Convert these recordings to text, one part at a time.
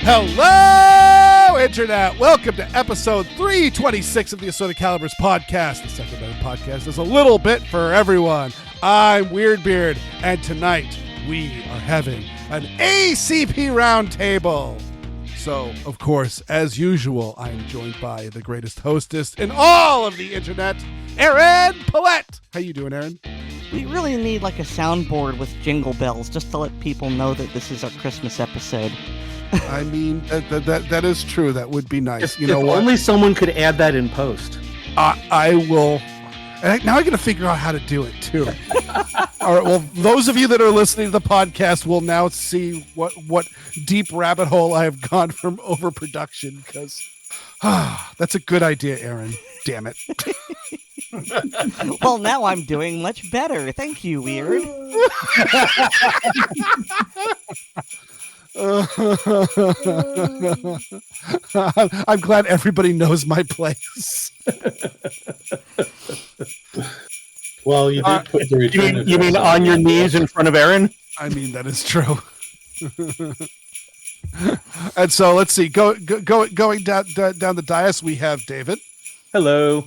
Hello, Internet. Welcome to episode 326 of the Assorted Calibers podcast. The secondary podcast is a little bit for everyone. I'm Weer'd, and tonight we are having an ACP roundtable. So, of course, as usual, I am joined by the greatest hostess in all of the Internet, Erin Paulette. How you doing, Erin? We really need like a soundboard with jingle bells just to let people know that this is our Christmas episode. I mean, that is true. That would be nice. If only someone could add that in post. I will. And now I got to figure out how to do it too. All right. Well, those of you that are listening to the podcast will now see what deep rabbit hole I have gone from overproduction. Because that's a good idea, Erin. Damn it. Well, now I'm doing much better. Thank you, Weer'd. I'm glad everybody knows my place. Well, you did put the you mean on your knees in front of Erin? I mean, that is true. And so let's see. Going down the dais, we have David. Hello.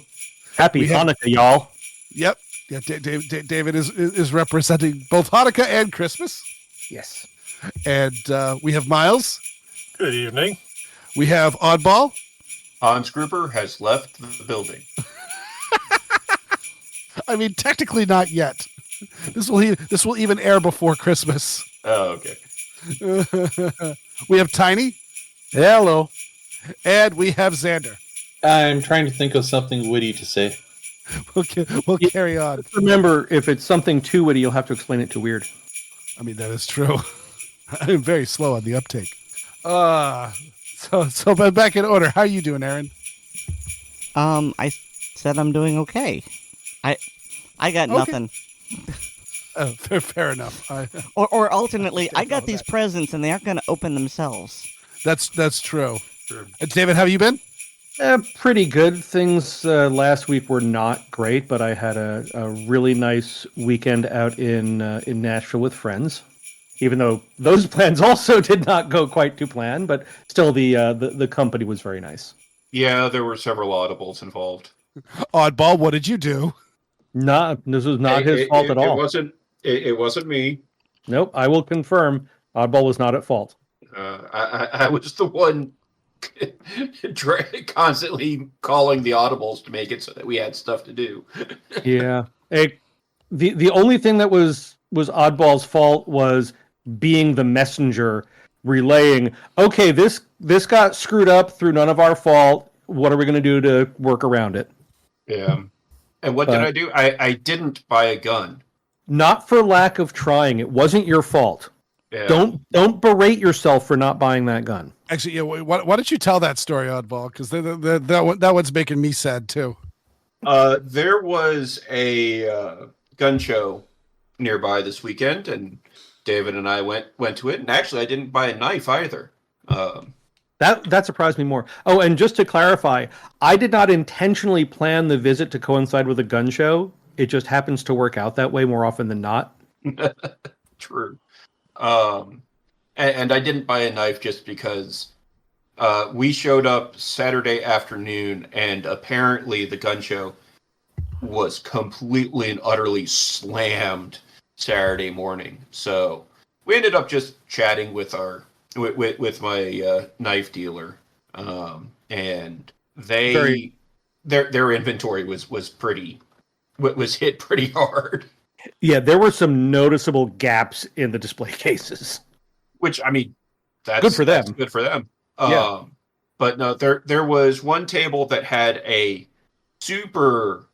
Happy Hanukkah, y'all. Yep. Yeah, David is representing both Hanukkah and Christmas. Yes. And we have Myles. Good evening. We have Oddball. Hans Gruber has left the building. I mean, technically not yet. This will even air before Christmas. Oh, okay. We have Tiny. Hello. And we have Xander. I'm trying to think of something witty to say. We'll carry on. Remember, if it's something too witty, you'll have to explain it to Weer'd. I mean, that is true. I'm very slow on the uptake. So back in order. How are you doing, Erin? I said I'm doing okay. I got nothing. Fair enough. Or alternately, I got these presents and they aren't going to open themselves. That's true. David, how have you been? Pretty good. Things last week were not great, but I had a really nice weekend out in Nashville with friends. Even though those plans also did not go quite to plan, but still the company was very nice. Yeah, there were several audibles involved. Oddball, what did you do? This was not his fault at all. It wasn't me. Nope, I will confirm. Oddball was not at fault. I was the one constantly calling the audibles to make it so that we had stuff to do. Yeah. The only thing that was Oddball's fault was being the messenger, relaying, okay, this got screwed up through none of our fault. What are we going to do to work around it? Yeah. And what did I do? I didn't buy a gun. Not for lack of trying. It wasn't your fault. Yeah. Don't berate yourself for not buying that gun. Actually, yeah. Why don't you tell that story, Oddball? Because that one's making me sad too. There was a gun show nearby this weekend, and David and I went to it. And actually, I didn't buy a knife either. That surprised me more. Oh, and just to clarify, I did not intentionally plan the visit to coincide with a gun show. It just happens to work out that way more often than not. True. And I didn't buy a knife just because we showed up Saturday afternoon, and apparently the gun show was completely and utterly slammed Saturday morning. So we ended up just chatting with my knife dealer, and their inventory was hit pretty hard. Yeah, there were some noticeable gaps in the display cases. Which, I mean, that's good for them. That's good for them. Yeah. But no, there was one table that had a super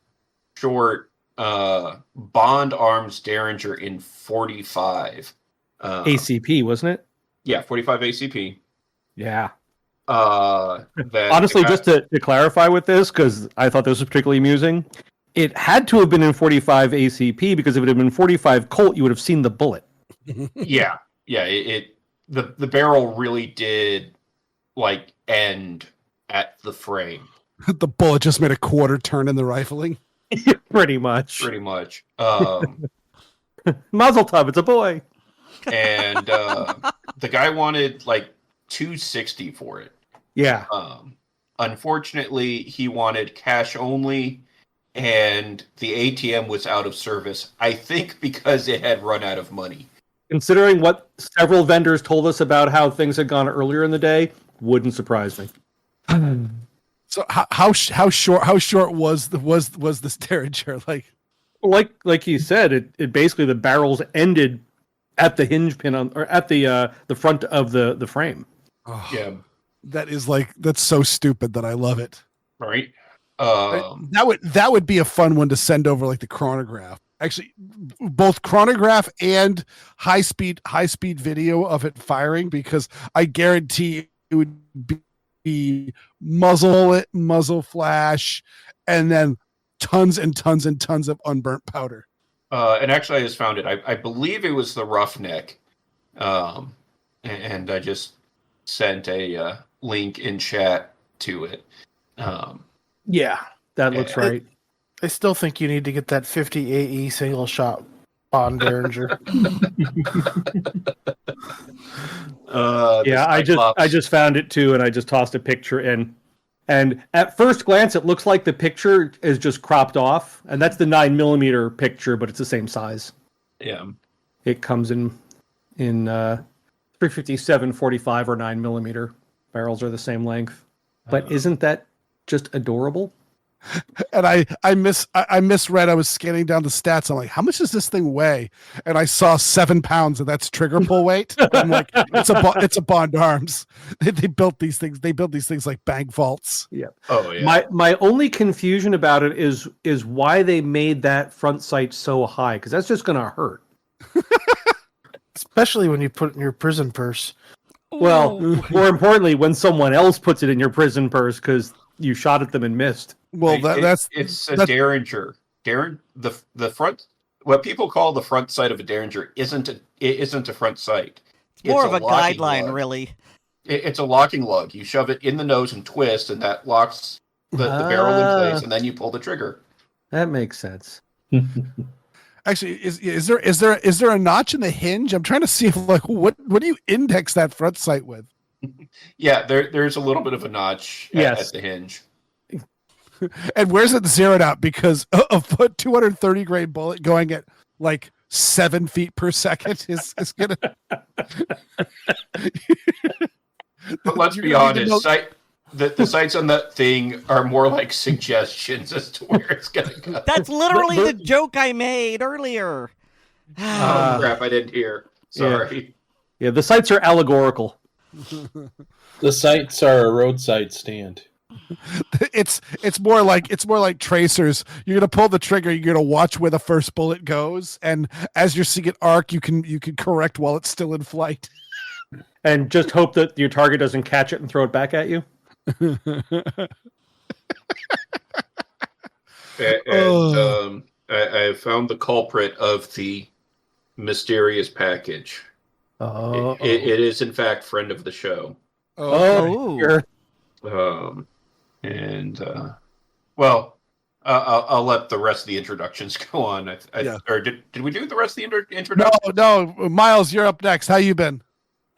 short Bond Arms Derringer in 45. ACP, wasn't it? Yeah, 45 ACP. Yeah. Honestly, just to clarify with this, because I thought this was particularly amusing, It had to have been in 45 ACP because if it had been 45 Colt, you would have seen the bullet. Yeah. The barrel really did like end at the frame. The bullet just made a quarter turn in the rifling. Pretty much. Mazel tov, it's a boy. And the guy wanted like $260 for it. Yeah. Unfortunately, he wanted cash only, and the ATM was out of service. I think because it had run out of money. Considering what several vendors told us about how things had gone earlier in the day, wouldn't surprise me. So how short was this Derringer? Like you said, it basically the barrels ended at the hinge pin or at the front of the frame. Oh, Yeah, that's so stupid that I love it. right. That would be a fun one to send over, like the chronograph. Actually, both chronograph and high speed video of it firing, because I guarantee it would be muzzle flash, and then tons and tons and tons of unburnt powder. And actually, I just found it. I believe it was the Roughneck, and I just sent a link in chat to it. Yeah, that looks right. I still think you need to get that 50 AE single shot on Derringer. Yeah, I just found it too, and I just tossed a picture in. And at first glance, it looks like the picture is just cropped off, and that's the 9mm picture, but it's the same size. Yeah, it comes in 357, 45, or 9mm. Barrels are the same length. But isn't that just adorable? And I misread. I was scanning down the stats. I'm like, how much does this thing weigh? And I saw 7 pounds, and that's trigger pull weight. I'm like, it's a Bond Arms. They built these things. They built these things like bank vaults. Yeah. Oh yeah. My only confusion about it is why they made that front sight so high, because that's just gonna hurt. Especially when you put it in your prison purse. Well, more importantly, when someone else puts it in your prison purse because you shot at them and missed. Well, it's a Derringer. The front, what people call the front sight of a Derringer isn't a front sight. It's more of a locking guideline, lug. really. It's a locking lug. You shove it in the nose and twist, and that locks the barrel in place, and then you pull the trigger. That makes sense. Actually, is there a notch in the hinge? I'm trying to see if, like, what do you index that front sight with? Yeah, there's a little bit of a notch at the hinge. And where's it zeroed out? Because a 230 grain bullet going at like 7 feet per second is gonna. But let's be honest, the sights on that thing are more like suggestions as to where it's gonna go. That's literally the joke I made earlier. Oh crap! I didn't hear. Sorry. Yeah, the sights are allegorical. The sights are a roadside stand. It's more like tracers. You're gonna pull the trigger. You're gonna watch where the first bullet goes, and as you're seeing it arc, you can correct while it's still in flight, and just hope that your target doesn't catch it and throw it back at you. I found the culprit of the mysterious package. It is in fact friend of the show. Sure. I'll let the rest of the introductions go on. Or did we do the rest of the introduction? No, Myles, you're up next. How you been?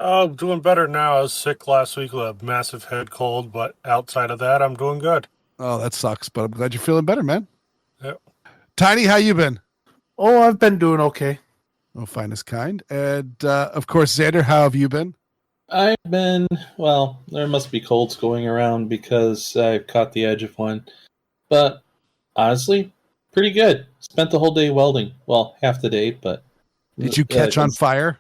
Oh, I'm doing better now. I was sick last week with a massive head cold, but outside of that, I'm doing good. Oh, that sucks, but I'm glad you're feeling better, man. Yep. Tiny, how you been? Oh, I've been doing okay. Oh, fine as kind. And of course, Xander, how have you been? I've been, well, there must be colds going around because I've caught the edge of one. But honestly, pretty good. Spent the whole day welding. Well, half the day, but... Did you catch on fire?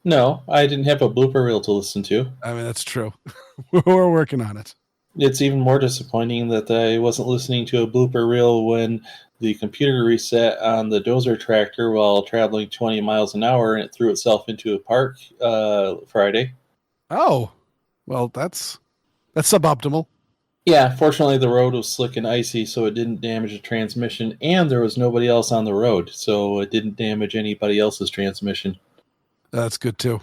No, I didn't have a blooper reel to listen to. I mean, that's true. We're working on it. It's even more disappointing that I wasn't listening to a blooper reel when the computer reset on the dozer tractor while traveling 20 miles an hour and it threw itself into a park Friday. Oh, well, that's suboptimal. Yeah, fortunately the road was slick and icy, so it didn't damage the transmission, and there was nobody else on the road, so it didn't damage anybody else's transmission. That's good too.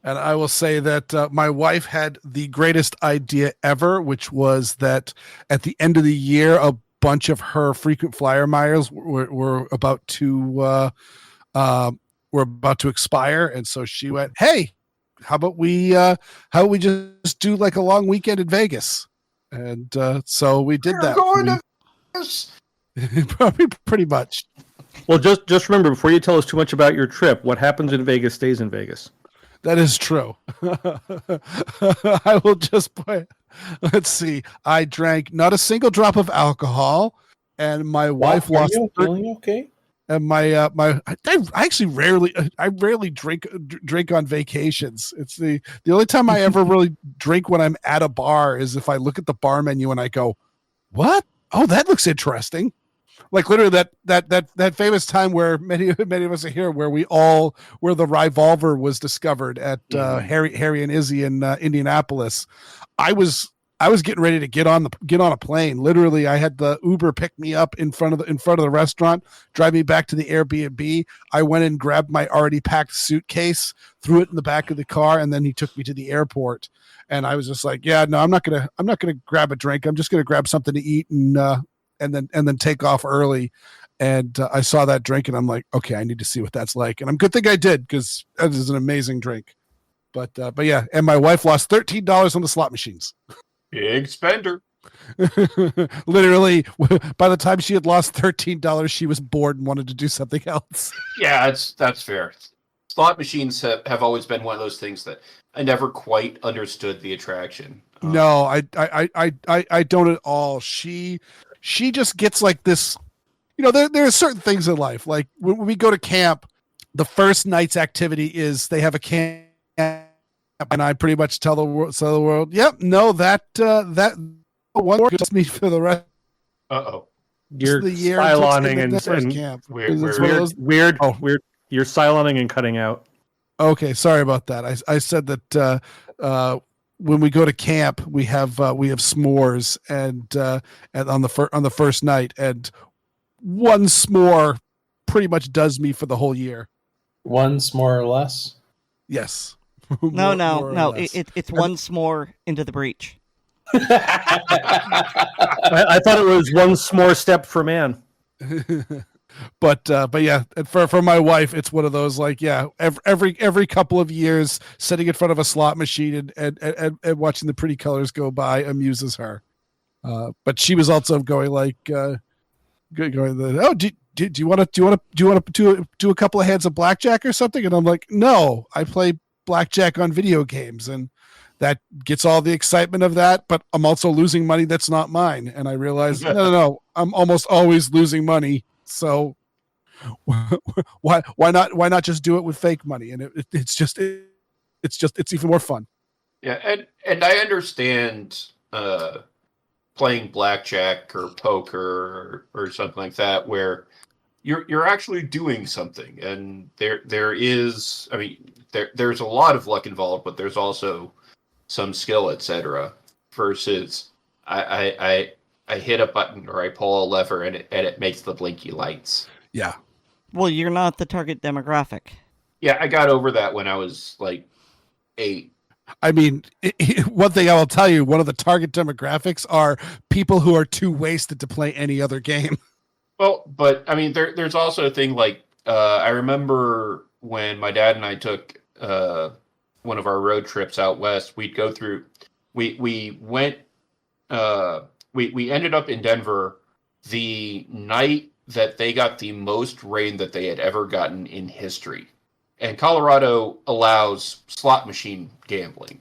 And I will say that my wife had the greatest idea ever, which was that at the end of the year, a bunch of her frequent flyer miles were about to expire, and so she went, "Hey, how about we just do like a long weekend in Vegas?" And so we did that. Going to Vegas. Probably pretty much. Well, just remember, before you tell us too much about your trip, what happens in Vegas stays in Vegas. That is true. I will just put, let's see. I drank not a single drop of alcohol, and my wife Are lost. you feeling okay? And I actually rarely drink on vacations. It's the only time I ever really drink when I'm at a bar is if I look at the bar menu and I go, "What? Oh, that looks interesting." Like literally that famous time where many of us are here, where the revolver was discovered at Harry and Izzy in Indianapolis. I was getting ready to get on a plane. Literally, I had the Uber pick me up in front of the restaurant, drive me back to the Airbnb. I went and grabbed my already packed suitcase, threw it in the back of the car, and then he took me to the airport. And I was just like, "Yeah, no, I'm not gonna grab a drink. I'm just gonna grab something to eat and then take off early." And I saw that drink and I'm like, okay, I need to see what that's like. And I'm good thing I did, because that is an amazing drink. But yeah, and my wife lost $13 on the slot machines. Big spender. Literally, by the time she had lost $13, she was bored and wanted to do something else. Yeah, that's fair. Slot machines have always been one of those things that I never quite understood the attraction. No, I don't at all. She just gets like this, there are certain things in life. Like when we go to camp, the first night's activity is they have a camp, and I pretty much tell the world, "Yep, no, that one just me for the rest." You're the year siloning and camp. Weird. You're siloning and cutting out. Okay, sorry about that. I said that when we go to camp, we have s'mores and on the first night, and one s'more pretty much does me for the whole year. Once more or less. Yes. No. It's one s'more into the breach. I thought it was one s'more step for man. But yeah, for my wife, it's one of those, like, yeah, every couple of years, sitting in front of a slot machine and watching the pretty colors go by amuses her. But she was also going like, do you want to do a couple of hands of blackjack or something? And I'm like, no, I play blackjack on video games, and that gets all the excitement of that, but I'm also losing money that's not mine. And I realized, no, I'm almost always losing money. So why not just do it with fake money? And it's even more fun. Yeah, and I understand playing blackjack or poker or something like that, where you're actually doing something, and there's a lot of luck involved, but there's also some skill, etc. Versus I hit a button or I pull a lever and it makes the blinky lights. Yeah. Well, you're not the target demographic. Yeah, I got over that when I was like 8. I mean, one thing I will tell you, one of the target demographics are people who are too wasted to play any other game. Well, but I mean, there's also a thing like, I remember when my dad and I took one of our road trips out west, we ended up in Denver the night that they got the most rain that they had ever gotten in history. And Colorado allows slot machine gambling.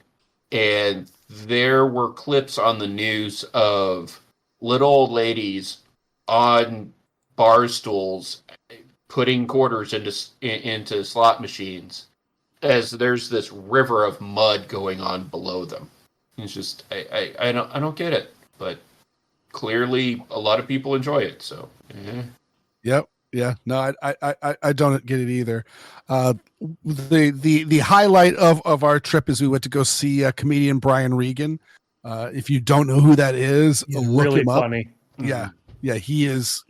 And there were clips on the news of little old ladies on bar stools putting quarters into slot machines as there's this river of mud going on below them. It's just I don't get it, but clearly a lot of people enjoy it. So Yep. Yeah. No, I don't get it either. The highlight of our trip is we went to go see comedian Brian Regan. If you don't know who that is, He's look really him up. funny. Yeah, he is.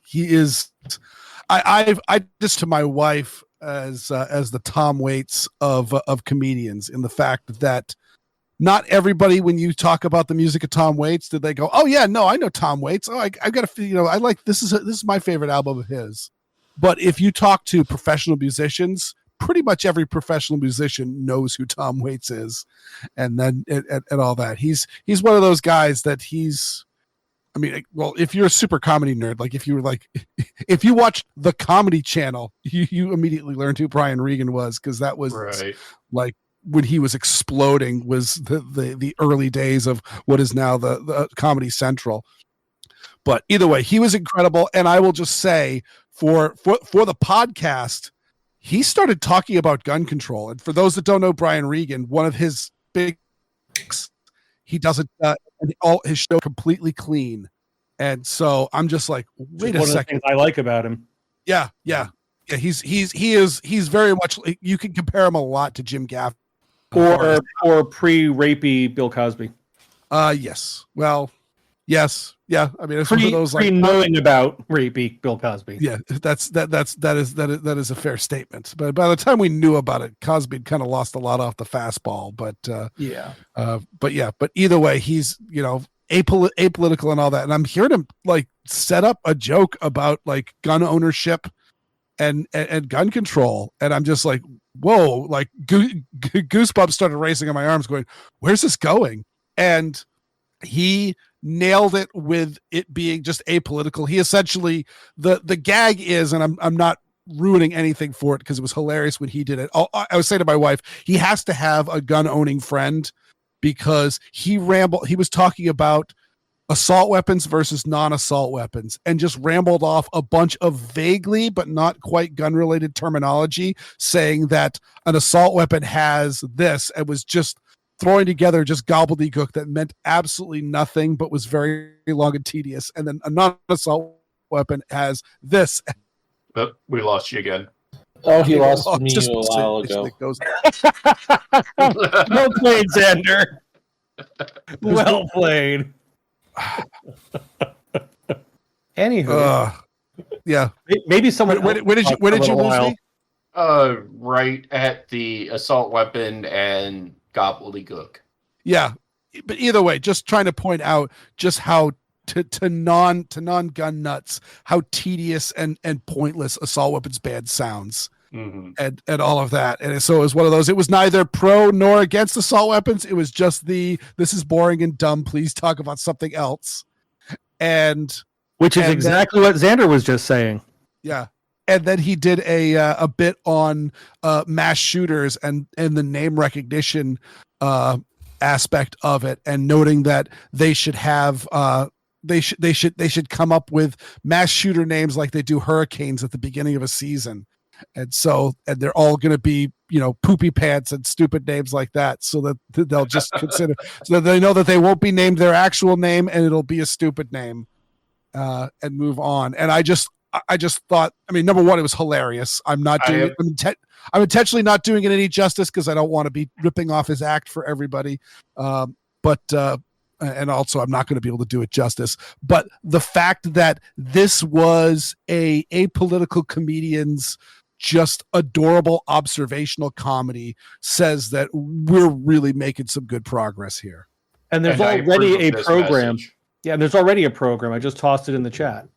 I just to my wife as the Tom Waits of comedians, in the fact that not everybody, when you talk about the music of Tom Waits, did they go, "Oh yeah, no, I know Tom Waits. Oh, I've got to, I like this is my favorite album of his." But if you talk to professional musicians, pretty much every professional musician knows who Tom Waits is, and then and all that. He's one of those guys that I mean, well, if you're a super comedy nerd, like if you watched the Comedy Channel, you immediately learned who Brian Regan was, because that was Right. like when he was exploding, was the early days of what is now the Comedy Central. But either way, he was incredible, and I will just say for the podcast, he started talking about gun control. And for those that don't know Brian Regan, one of his big, he doesn't all his show completely clean. And so I'm just like, wait a One of the second. things I like about him. Yeah. He's very much, you can compare him a lot to Jim Gaffigan. Or pre-rapey Bill Cosby. Yes. Well, yes. Yeah. I mean, it's one of those like knowing about rapey Bill Cosby. Yeah, that is a fair statement. But by the time we knew about it, Cosby kind of lost a lot off the fastball. But but either way, he's apolitical and all that. And I'm hearing him like set up a joke about like gun ownership and gun control, and I'm just like, whoa! Like goosebumps started racing in my arms, going, "Where's this going?" And he nailed it with it being just apolitical. He essentially, the gag is, and I'm not ruining anything for it because it was hilarious when he did it. I was saying to my wife, he has to have a gun owning friend, because he was talking about assault weapons versus non-assault weapons, and just rambled off a bunch of vaguely but not quite gun-related terminology, saying that an assault weapon has this, and was just throwing together just gobbledygook that meant absolutely nothing but was very long and tedious. And then a non-assault weapon has this. Oh, we lost you again. Oh, he lost me just a while ago. Well played, Xander. Well played. Anywho, yeah. Maybe someone. Where did you lose me? Right at the assault weapon and gobbledygook. Yeah, but either way, just trying to point out just how to non-gun nuts, how tedious and pointless assault weapons ban sounds. Mm-hmm. And all of that. And so it was one of those, it was neither pro nor against assault weapons. It was just this is boring and dumb. Please talk about something else. Which is exactly what Xander was just saying. Yeah. And then he did a bit on mass shooters and the name recognition aspect of it, and noting that they should have they should come up with mass shooter names like they do hurricanes at the beginning of a season. And they're all going to be, poopy pants and stupid names like that, so that they'll just consider, so that they know that they won't be named their actual name, and it'll be a stupid name, and move on. And I just thought, I mean, number one, it was hilarious. I'm intentionally not doing it any justice, because I don't want to be ripping off his act for everybody. And also I'm not going to be able to do it justice. But the fact that this was a apolitical comedian's just adorable observational comedy says that we're really making some good progress here. And there's already a program. Message. Yeah, and there's already a program. I just tossed it in the chat.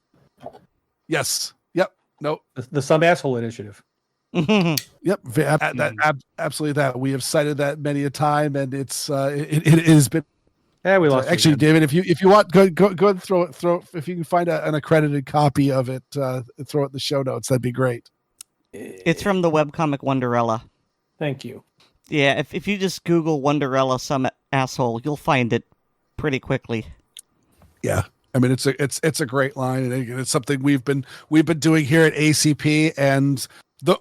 Yes. Yep. No. The Some Asshole Initiative. Yep. Absolutely that. We have cited that many a time, and it has been. Yeah, we lost. Actually, David, if you want, go and throw if you can find an accredited copy of it, throw it in the show notes. That'd be great. It's from the webcomic Wonderella. Thank you. Yeah, if you just Google Wonderella Some Asshole, you'll find it pretty quickly. Yeah, I mean, it's a great line, and it's something we've been doing here at ACP, and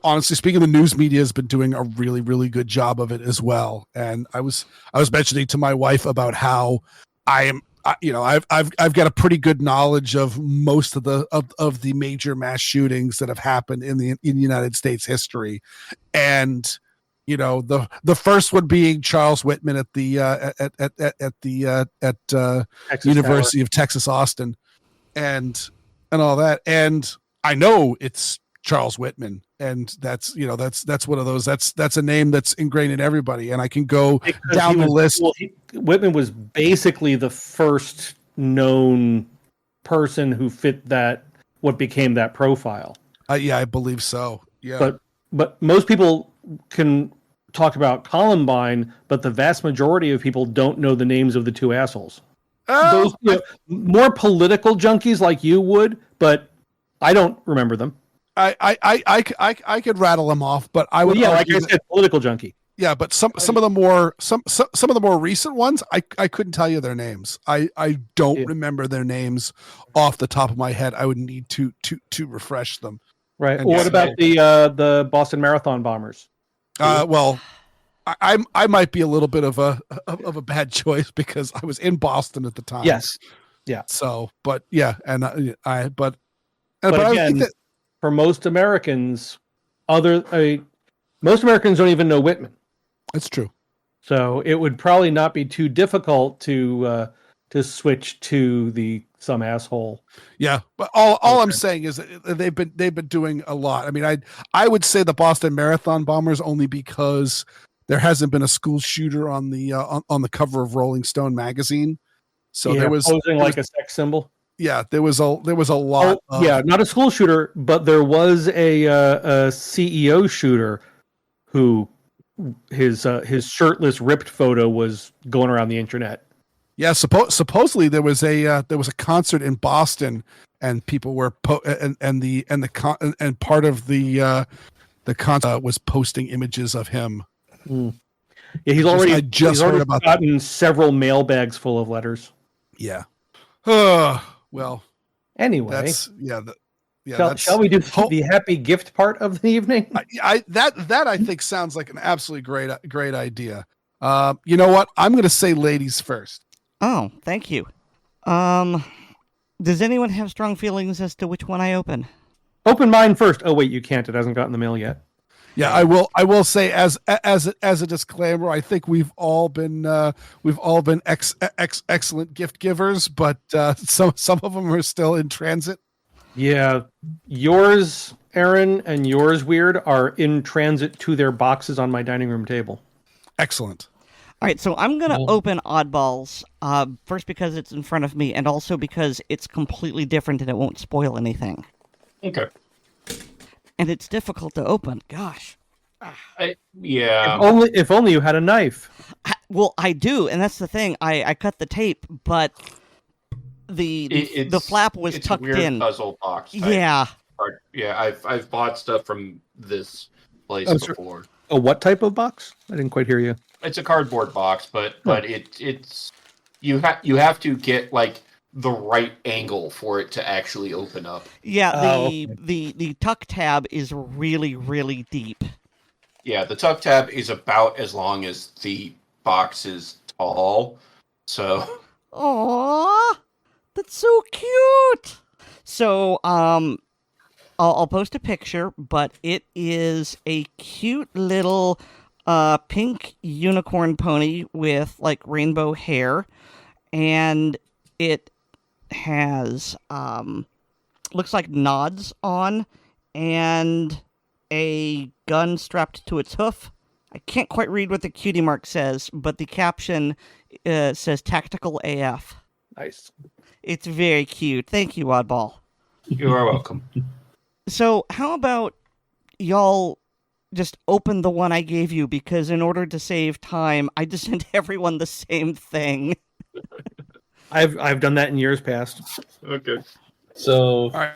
honestly speaking, the news media has been doing a really, really good job of it as well. And I was mentioning to my wife about how I've got a pretty good knowledge of most of the major mass shootings that have happened in the United States history, and the first one being Charles Whitman at the University of Texas Austin, and all that. And I know it's Charles Whitman, and that's one of those. That's a name that's ingrained in everybody, and I can go down the list. Well, Whitman was basically the first known person who fit what became that profile. Yeah, I believe so. Yeah, but most people can talk about Columbine, but the vast majority of people don't know the names of the two assholes. Oh, Those more political junkies like you would, but I don't remember them. I could rattle them off, but I would. Well, yeah, like I said, political junkie. Yeah, but some of the more recent ones, I couldn't tell you their names. I don't remember their names off the top of my head. I would need to refresh them. Right. And What about the Boston Marathon bombers? Well, I might be a little bit of a bad choice because I was in Boston at the time. Yes. Yeah. So, but yeah, and but again, for most Americans, most Americans don't even know Whitman. That's true. So it would probably not be too difficult to switch to some asshole. Yeah, but all I'm saying is that they've been doing a lot. I mean, I would say the Boston Marathon bombers only because there hasn't been a school shooter on the cover of Rolling Stone magazine. So there was posing like a sex symbol. Yeah, there was a lot. Not a school shooter, but there was a CEO shooter who his shirtless ripped photo was going around the internet. Yeah, supposedly there was a concert in Boston, and people were part of the concert was posting images of him. Mm. Yeah, he's already heard about gotten several mailbags full of letters. Yeah. Well. Anyway, shall we do the happy gift part of the evening? That I think sounds like an absolutely great idea. You know what? I'm going to say ladies first. Oh, thank you. Does anyone have strong feelings as to which one I open? Open mine first. Oh wait, you can't. It hasn't gotten the mail yet. Yeah, I will say as a disclaimer, I think we've all been excellent gift givers, but some of them are still in transit. Yeah, yours, Erin, and yours, Weer'd, are in transit to their boxes on my dining room table. Excellent. All right, so I'm going to open Oddballs, first because it's in front of me, and also because it's completely different and it won't spoil anything. Okay. And it's difficult to open. Gosh. Yeah. If only you had a knife. I do, and that's the thing. I cut the tape, but the flap was tucked weird in. Puzzle box. Yeah. I've bought stuff from this place before. A what type of box? I didn't quite hear you. It's a cardboard box, but it's you have to get like the right angle for it to actually open up. Yeah, the tuck tab is really, really deep. Yeah, the tuck tab is about as long as the box is tall. So Aww, that's so cute. So I'll post a picture, but it is a cute little pink unicorn pony with like rainbow hair, and it has looks like nods on and a gun strapped to its hoof. I can't quite read what the cutie mark says, but the caption says tactical AF. Nice. It's very cute. Thank you, Oddball. you are welcome. So how about y'all just open the one I gave you, because in order to save time, I just sent everyone the same thing. I've done that in years past. Okay. So right.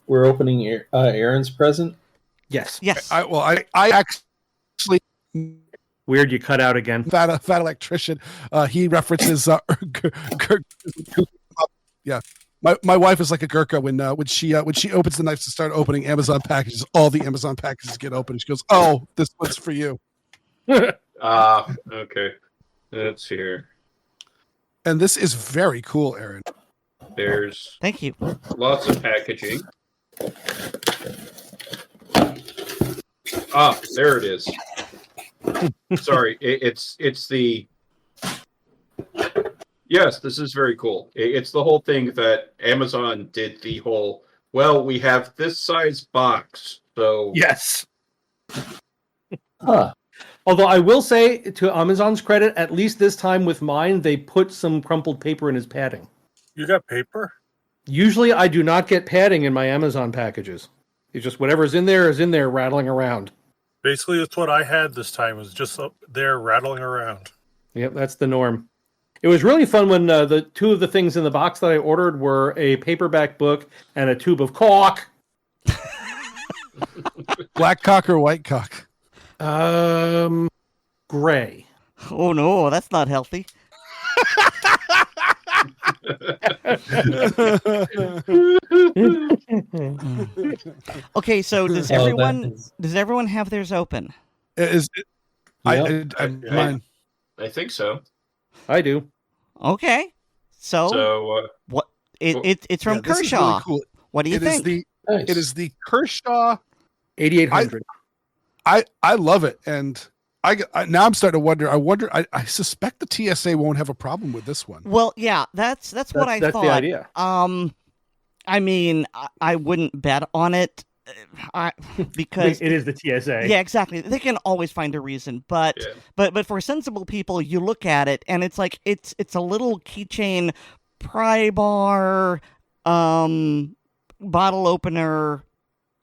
we're opening Erin's present. Yes. Yes. I actually Weird, you cut out again. fat electrician. He references yeah. My wife is like a Gurkha when she opens the knife to start opening Amazon packages. All the Amazon packages get opened. She goes, "Oh, this one's for you." Okay. Let's see here. And this is very cool, Erin. There's Thank you. lots of packaging. There it is. Sorry, it's the. Yes, this is very cool. It's the whole thing that Amazon did the whole. Well, we have this size box, so Yes. Huh. Although I will say, to Amazon's credit, at least this time with mine, they put some crumpled paper in his padding. You got paper? Usually I do not get padding in my Amazon packages. It's just whatever's in there is in there rattling around. Basically, that's what I had this time. Was just up there rattling around. Yep, that's the norm. It was really fun when the two of the things in the box that I ordered were a paperback book and a tube of caulk. Black cock or white cock? Gray. Oh no, that's not healthy. Okay, so does everyone have theirs open? Is Yep. mine? I think so. I do. Okay, so So what? It's from Yeah, this is Kershaw. really cool. What do you It is think? Nice. it is the Kershaw. 8800. I love it, and now I'm starting to wonder. I suspect the TSA won't have a problem with this one. Well, yeah, that's what I That's thought. the idea. I mean, I wouldn't bet on it, because It is the TSA. yeah, exactly. They can always find a reason, but Yeah. but for sensible people, you look at it and it's like it's a little keychain, pry bar, bottle opener.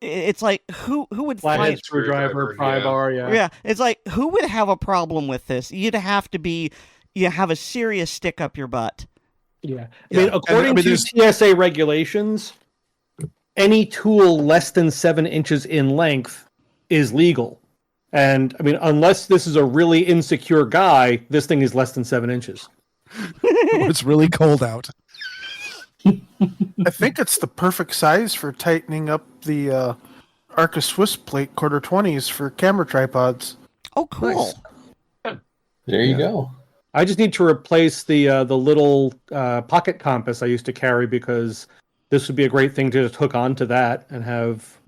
It's like who would Flathead find? screwdriver, pry yeah. bar, yeah. Yeah, it's like who would have a problem with this? You'd have to be you have a serious stick up your butt. Yeah. Yeah. I mean, according And, I mean, to TSA regulations, any tool less than 7 inches in length is legal. And I mean, unless this is a really insecure guy, this thing is less than 7 inches. It's really cold out. I think it's the perfect size for tightening up the Arca Swiss plate quarter 20s for camera tripods. Oh, cool. Nice. There you go. I just need to replace the little pocket compass I used to carry, because this would be a great thing to just hook onto that and have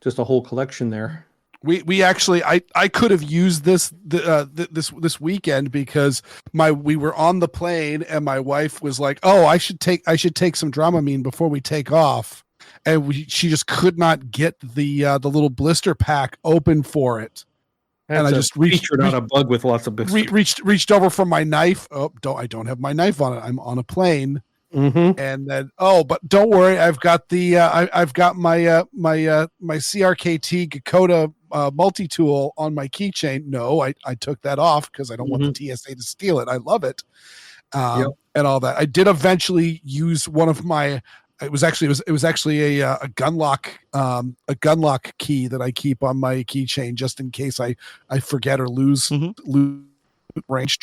just a whole collection there. We actually I could have used this this weekend, because we were on the plane and my wife was like, "Oh, I should take some Dramamine before we take off," and she just could not get the little blister pack open for it. And I just reached on a bug with lots of reached over for my knife. Oh, I don't have my knife on it. I'm on a plane. Mm-hmm. And then, but don't worry, I've got the I've got my my CRKT Gakota multi-tool on my keychain. No, I took that off because I don't want the TSA to steal it. I love it, and all that. I did eventually use one of my. It was actually a gun lock key that I keep on my keychain just in case I forget or lose range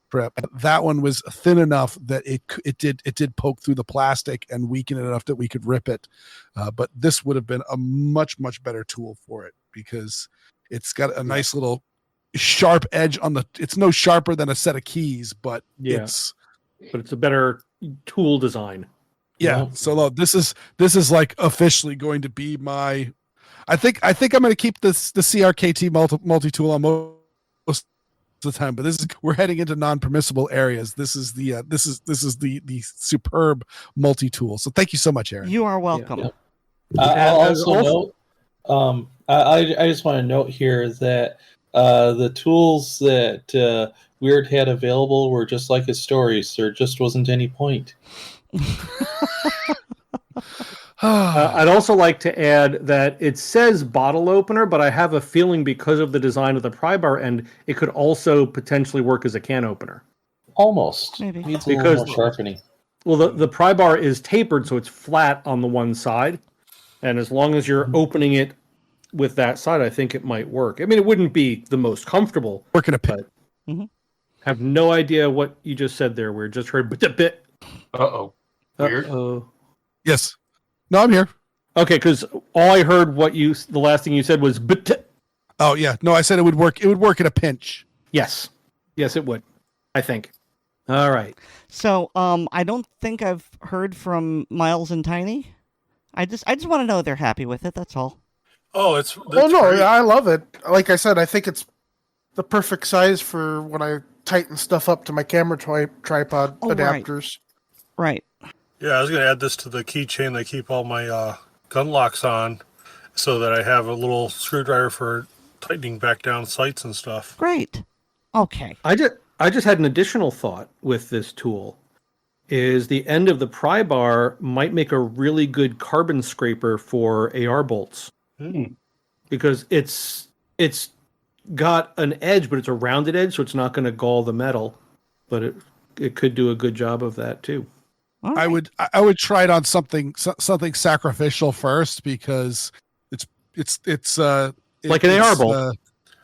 trip. That one was thin enough that it did poke through the plastic and weaken it enough that we could rip it. But this would have been a much better tool for it, because it's got a nice little sharp edge on the. It's no sharper than a set of keys, but it's a better tool design. Yeah. So no, this is like officially going to be my. I think I'm going to keep the CRKT multi tool on most of the time, but we're heading into non-permissible areas. This is the superb multi tool. So thank you so much, Erin. You are welcome. Yeah. I'll also note. I just want to note here that the tools that Weer'd had available were just like his stories. There just wasn't any point. I'd also like to add that it says bottle opener, but I have a feeling because of the design of the pry bar end, it could also potentially work as a can opener. Almost. Maybe. Needs a little more sharpening. Well, the pry bar is tapered, so it's flat on the one side. And as long as you're opening it with that side, I think it might work. I mean, it wouldn't be the most comfortable. Working a pit. Have no idea what you just said there. We just heard bit. Uh-oh. Weird. Yes. No, I'm here. Okay, because all I heard the last thing you said was bit. Oh yeah. No, I said it would work. It would work in a pinch. Yes, it would. I think. All right. So, I don't think I've heard from Myles and Tiny. I just want to know they're happy with it. That's all. Oh, it's Oh no, great. I love it. Like I said, I think it's the perfect size for when I tighten stuff up to my camera tripod Oh, right. adapters. Right. Yeah, I was going to add this to the keychain I keep all my gun locks on so that I have a little screwdriver for tightening back down sights and stuff. Great. Okay. I just had an additional thought with this tool. Is the end of the pry bar might make a really good carbon scraper for AR bolts. Because it's got an edge, but it's a rounded edge, so it's not going to gall the metal. But it could do a good job of that too. All I right. would try it on something sacrificial first because it's Like an AR bolt.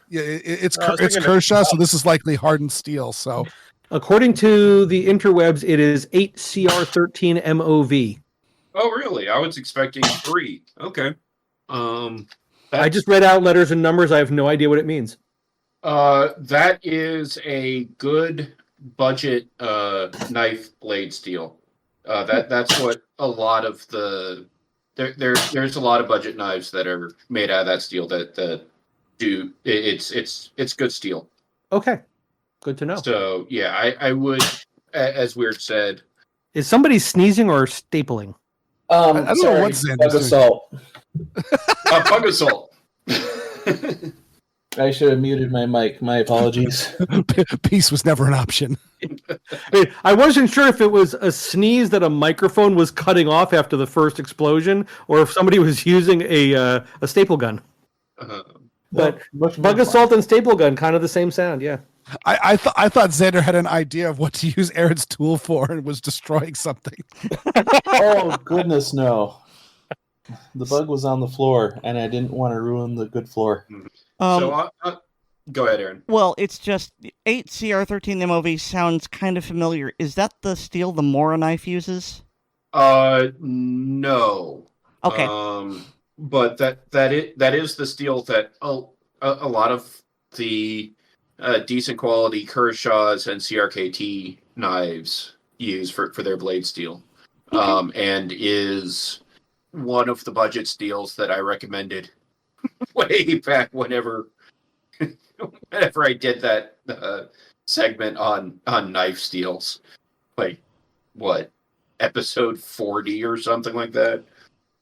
It's I was it's thinking Kershaw, so this is likely hardened steel. So According to the interwebs, it is 8 CR13 MOV. Oh, really? I was expecting 3. Okay. I just read out letters and numbers. I have no idea what it means. That is a good budget knife blade steel. That's what a lot of the there's a lot of budget knives that are made out of that steel that do it's good steel. Okay, good to know. So yeah, I would, as Weird said, Is somebody sneezing or stapling? I don't know what Xander's Bug doing. assault. bug assault. I should have muted my mic. My apologies. Peace was never an option. I wasn't sure if it was a sneeze that a microphone was cutting off after the first explosion, or if somebody was using a staple gun. But bug assault and staple gun, kind of the same sound, yeah. I thought Xander had an idea of what to use Erin's tool for and was destroying something. Oh goodness, no! The bug was on the floor, and I didn't want to ruin the good floor. So go ahead, Erin. Well, it's just 8 CR13 MOV sounds kind of familiar. Is that the steel the Mora knife uses? No. Okay. But that is the steel that a lot of the decent quality Kershaws and CRKT knives use for their blade steel, and is one of the budget steels that I recommended way back whenever I did that segment on knife steels, like what, episode 40 or something like that.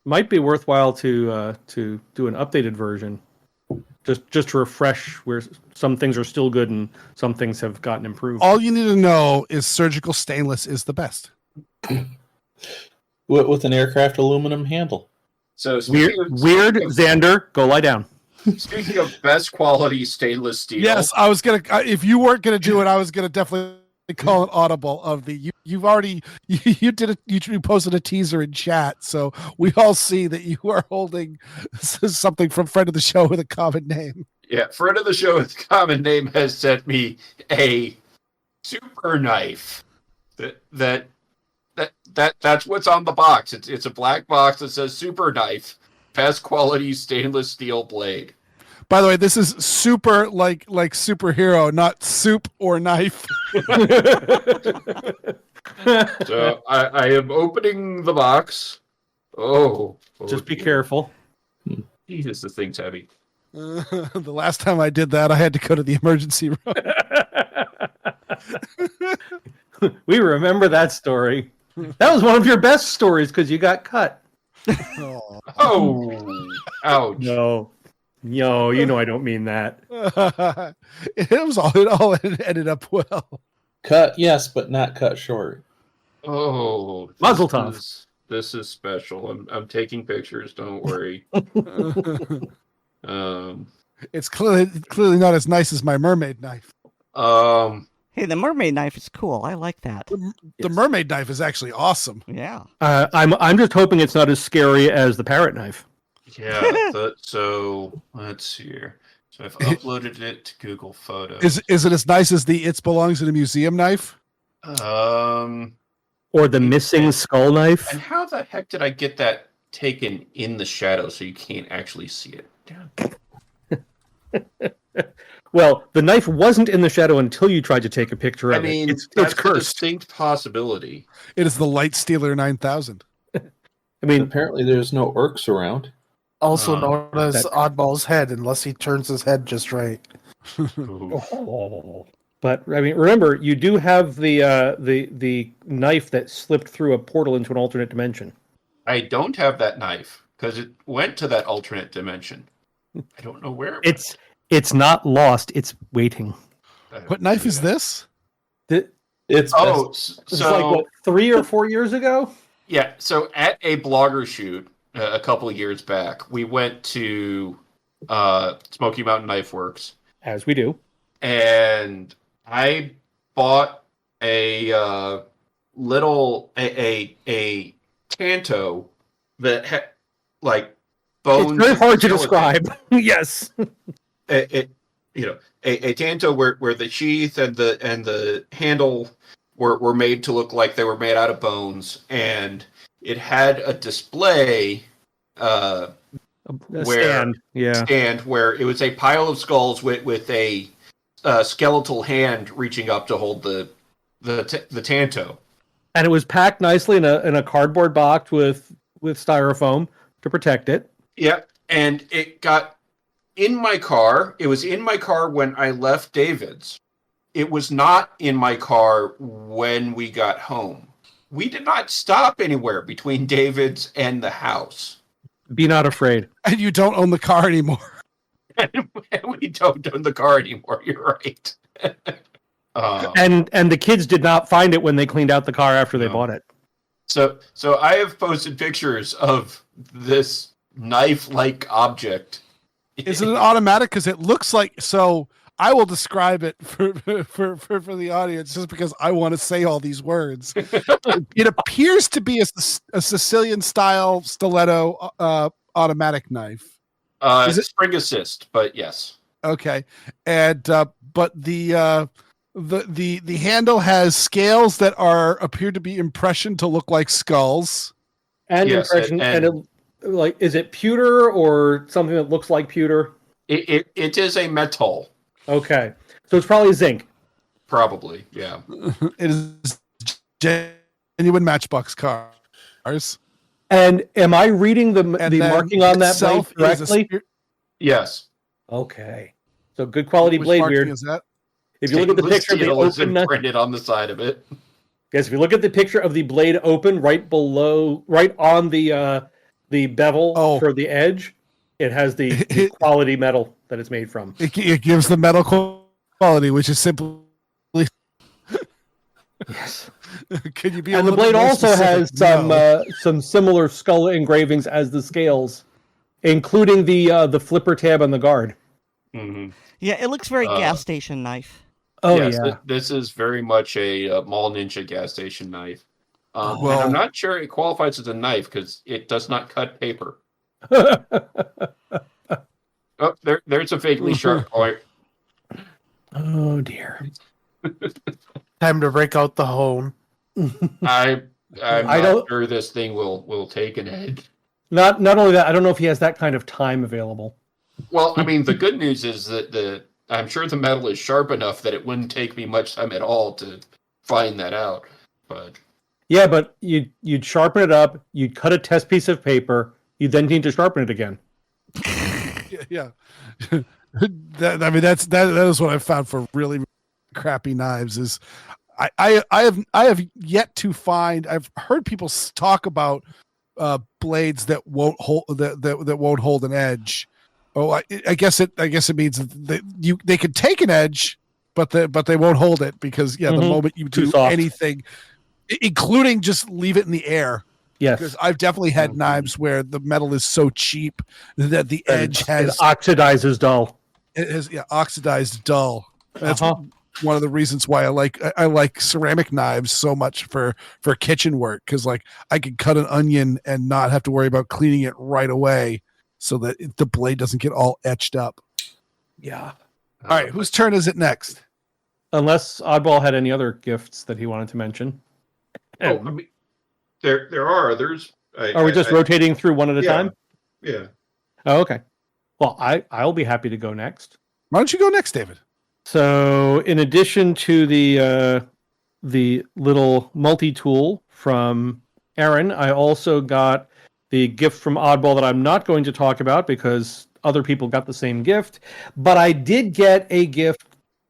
Might be worthwhile to do an updated version, just to refresh where some things are still good and some things have gotten improved. All you need to know is surgical stainless is the best. With an aircraft aluminum handle. So Weird, Xander, go lie down. Speaking of best quality stainless steel, Yes, I was gonna. If you weren't gonna do it, I was gonna definitely call it Audible. Of the you've already you did it. You posted a teaser in chat, so we all see that you are holding something from friend of the show with a common name. Yeah, friend of the show with a common name has sent me a super knife. That's what's on the box. It's a black box that says super knife, best quality stainless steel blade. By the way, this is super like superhero, not soup or knife. So I am opening the box. Oh Just be dear. careful. Jesus, the thing's heavy. The last time I did that, I had to go to the emergency room. We remember that story. That was one of your best stories because you got cut. Oh, ouch. No, you know I don't mean that. It all ended up well. Cut, yes, but not cut short. Oh, Mazel tov. This is special. I'm taking pictures. Don't worry. It's clearly not as nice as my mermaid knife. Hey, the mermaid knife is cool. I like that. The mermaid knife is actually awesome. Yeah. I'm just hoping it's not as scary as the parrot knife. Yeah. So let's see here. So I've uploaded it to Google Photos. Is it as nice as the "It belongs in a museum" knife? Or the missing skull knife. And how the heck did I get that taken in the shadow so you can't actually see it? Damn. Well, the knife wasn't in the shadow until you tried to take a picture of I mean, it. It's that's a cursed. distinct possibility. It is the Light Stealer 9000. I mean, Apparently, there's no orcs around. Also Oh, known as Oddball's head, unless he turns his head just right. Oh. But I mean, remember, you do have the knife that slipped through a portal into an alternate dimension. I don't have that knife because it went to that alternate dimension. I don't know where it went. It's not lost. It's waiting. What knife is this? It's It's like what, 3 or 4 years ago? Yeah, so at a blogger shoot a couple of years back, we went to Smoky Mountain Knife Works. As we do. And I bought a little a Tanto that had like bones. It's very hard to skeleton. describe. Yes. A Tanto where the sheath and the handle were made to look like they were made out of bones, and it had a display Stand where it was a pile of skulls with a skeletal hand reaching up to hold the Tanto. And it was packed nicely in a cardboard box with styrofoam to protect it. Yep, and it got in my car. It was in my car when I left David's. It was not in my car when we got home. We did not stop anywhere between David's and the house. Be not afraid. And you don't own the car anymore. And we don't own the car anymore. You're right. And the kids did not find it when they cleaned out the car after they bought it. So I have posted pictures of this knife-like object. Is it an automatic? Because it looks like so. I will describe it for the audience just because I want to say all these words. It appears to be a Sicilian-style stiletto automatic knife. Is it spring assist? But yes. Okay, and but the handle has scales that appear to be impressioned to look like skulls. And yes, impression, and it, like, is it pewter or something that looks like pewter? It is a metal. Okay, so it's probably zinc. Probably, yeah. It is genuine Matchbox cars. And am I reading the marking on that blade correctly? Yes. Okay. So good quality Which blade, marking Weird. is that? If you look at the picture of the open, printed on the side of it. Yes, if you look at the picture of the blade open, right on the bevel for the edge, it has the quality metal that it's made from. It gives the metal quality, which is simply yes. Could you be? And the blade also has some similar skull engravings as the scales, including the flipper tab on the guard. Mm-hmm. Yeah, it looks very gas station knife. Oh yes, yeah, this is very much a Mall Ninja gas station knife. And Well- I'm not sure it qualifies as a knife because it does not cut paper. Oh, there's a vaguely sharp point. Oh dear. Time to break out the hone. I'm I not don't- sure this thing will take an edge. Not only that, I don't know if he has that kind of time available. Well, I mean, the good news is that I'm sure the metal is sharp enough that it wouldn't take me much time at all to find that out. But Yeah, but you'd sharpen it up, you'd cut a test piece of paper, you then need to sharpen it again. Yeah. That is what I've found for really crappy knives is I have yet to find. I've heard people talk about blades that won't hold that won't hold an edge. Oh, I guess it means that they can take an edge, but they won't hold it because the moment you do anything, including just leave it in the air. Yes, because I've definitely had knives where the metal is so cheap that the edge it oxidizes dull. It has oxidized dull. That's one of the reasons why I like ceramic knives so much for kitchen work, because like I can cut an onion and not have to worry about cleaning it right away, so that the blade doesn't get all etched up. Yeah. All right, whose turn is it next? Unless Oddball had any other gifts that he wanted to mention. I mean, there are others. Are we just rotating through one at a time? Yeah. Oh, okay. Well, I'll be happy to go next. Why don't you go next, David? So, in addition to the little multi-tool from Erin, I also got the gift from Oddball that I'm not going to talk about because other people got the same gift. But I did get a gift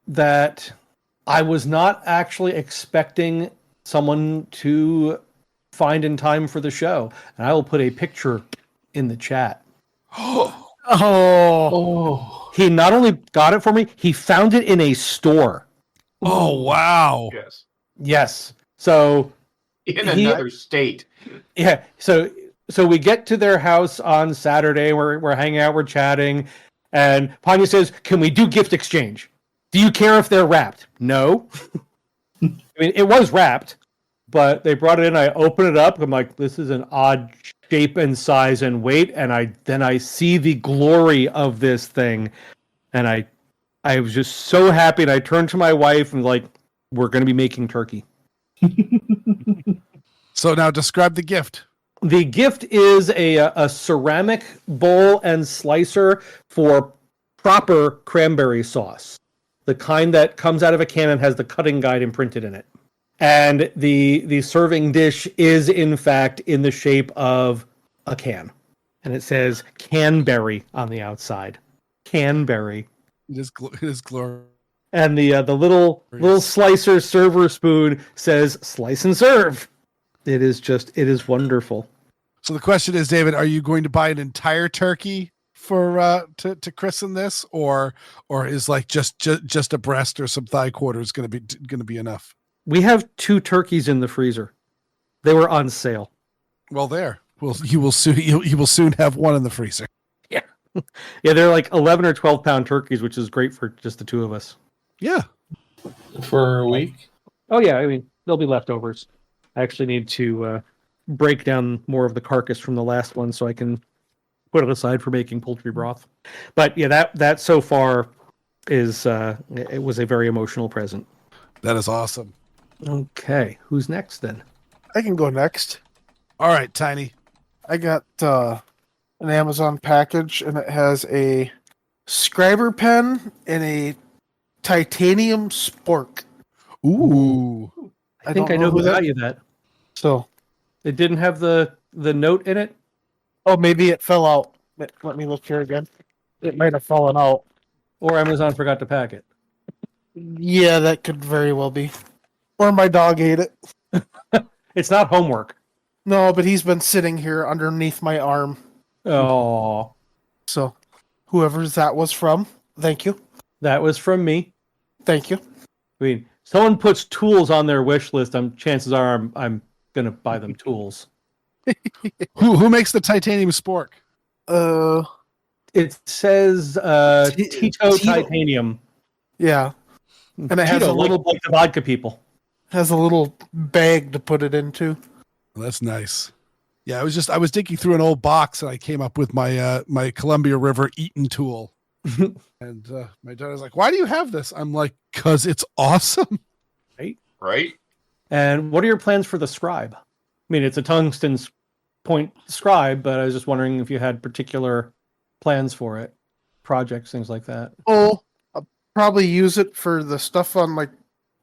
that I was not actually expecting someone to find in time for the show. And I will put a picture in the chat. Oh, He not only got it for me, he found it in a store. Oh, wow. Yes. Yes. So In another state. yeah, so we get to their house on Saturday. We're hanging out, we're chatting, and Panya says, "Can we do gift exchange? Do you care if they're wrapped?" No. I mean, it was wrapped, but they brought it in. I open it up. I'm like, this is an odd shape and size and weight, and I see the glory of this thing, and I was just so happy. And I turned to my wife and like, we're going to be making turkey. So now describe the gift. The gift is a ceramic bowl and slicer for proper cranberry sauce, the kind that comes out of a can and has the cutting guide imprinted in it. And the serving dish is, in fact, in the shape of a can. And it says Canberry on the outside. Canberry. It is glorious. And the little slicer server spoon says slice and serve. It is wonderful. So the question is, David, are you going to buy an entire turkey for to christen this, or is like just a breast or some thigh quarters going to be enough? We have 2 turkeys in the freezer. They were on sale. Well, you will soon have one in the freezer. Yeah, yeah, they're like 11 or 12 pound turkeys, which is great for just the 2 of us. Yeah. For a week? Oh yeah, I mean there'll be leftovers. I actually need to break down more of the carcass from the last one so I can put it aside for making poultry broth. But yeah, that so far is it was a very emotional present. That is awesome. Okay, who's next then? I can go next. All right, Tiny. I got an Amazon package, and it has a scriber pen and a titanium spork. Ooh. I think I know who got you that. So It didn't have the note in it? oh, maybe it fell out. Let me look here again. It might have fallen out. Or Amazon forgot to pack it? Yeah, that could very well be. Or my dog ate it. It's not homework. No, but he's been sitting here underneath my arm. Oh, So whoever that was from, thank you. that was from me. Thank you. I mean, someone puts tools on their wish list. Chances are I'm gonna buy them tools. Who makes the titanium spork? It says Tito Titanium. Yeah. And it has Tito, a little like the vodka people. has a little bag to put it into. Well, that's nice. Yeah, I was digging through an old box and I came up with my my Columbia River Eaton tool. And my daughter's like, "Why do you have this?" I'm like, "'Cause it's awesome." Right? And what are your plans for the scribe? I mean, it's a tungsten point scribe, but I was just wondering if you had particular plans for it, projects, things like that. Oh, I'll probably use it for the stuff on like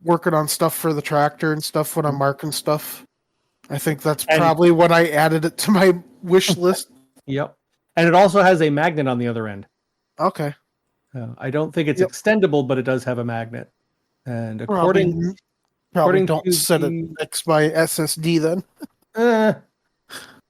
working on stuff for the tractor and stuff when I'm marking stuff. I think that's probably when I added it to my wish list. Yep. And it also has a magnet on the other end. Okay. I don't think it's extendable, but it does have a magnet. And Probably according don't to set it next to my SSD then.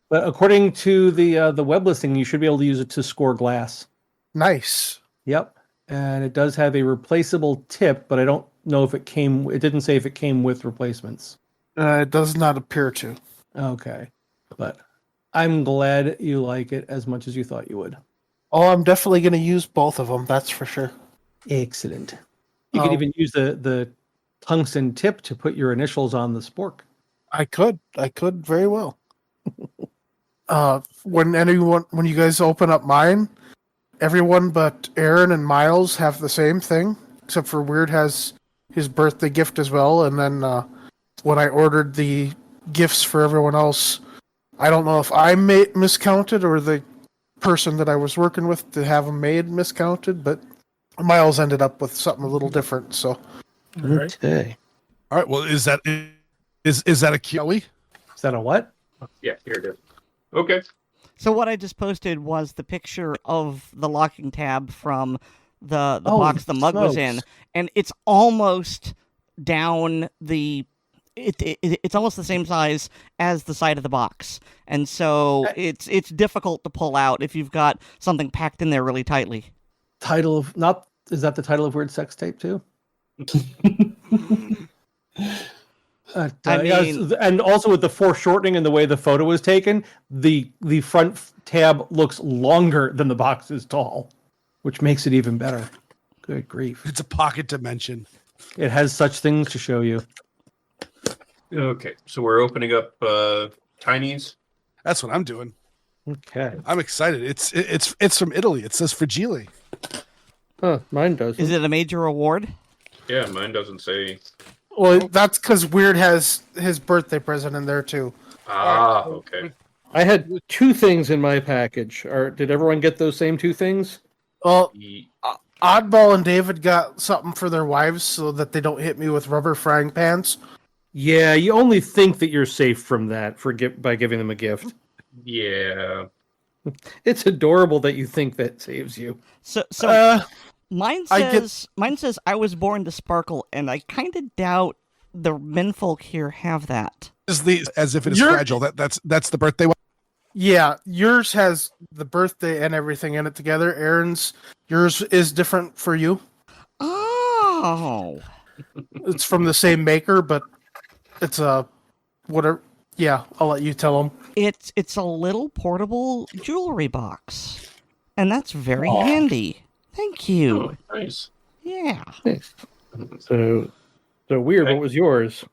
but according to the web listing, you should be able to use it to score glass. Nice. Yep. And it does have a replaceable tip, but I don't know if it didn't say if it came with replacements. It does not appear to. Okay. But I'm glad you like it as much as you thought you would. Oh, I'm definitely going to use both of them. That's for sure. Excellent. You could even use the tungsten tip to put your initials on the spork. I could very well. When you guys open up mine, everyone but Erin and Myles have the same thing, except for Weer'd has his birthday gift as well. And then when I ordered the gifts for everyone else, I don't know if I miscounted or the person that I was working with to have them made miscounted, but Myles ended up with something a little different. So, Okay. All right. Well, is that a Kiwi? Is that a what? Yeah, here it is. Okay. So what I just posted was the picture of the locking tab from the box the mug was in, and it's almost down the. It's almost the same size as the side of the box, and so it's difficult to pull out if you've got something packed in there really tightly. Is that the title of Weird Sex Tape too? And also with the foreshortening and the way the photo was taken, the front tab looks longer than the box is tall, which makes it even better. Good grief! It's a pocket dimension. It has such things to show you. Okay, so we're opening up Tiny's. That's what I'm doing. Okay. I'm excited. It's from Italy. It says Fragile. Huh, mine does. Is it a major award? Yeah, mine doesn't say. Well, that's because Weer'd has his birthday present in there too. Ah, okay. I had 2 things in my package. Did everyone get those same 2 things? Well, Oddball and David got something for their wives so that they don't hit me with rubber frying pans. Yeah, you only think that you're safe from that by giving them a gift. Yeah. It's adorable that you think that saves you. So mine says I was born to sparkle, and I kind of doubt the menfolk here have that. As if it is fragile. That's the birthday one. Yeah, yours has the birthday and everything in it together. Yours is different for you. Oh. It's from the same maker, but it's a whatever. Yeah, I'll let you tell them. It's a little portable jewelry box, and that's very handy. Thank you. Oh, nice. Yeah. So Weird. What was yours?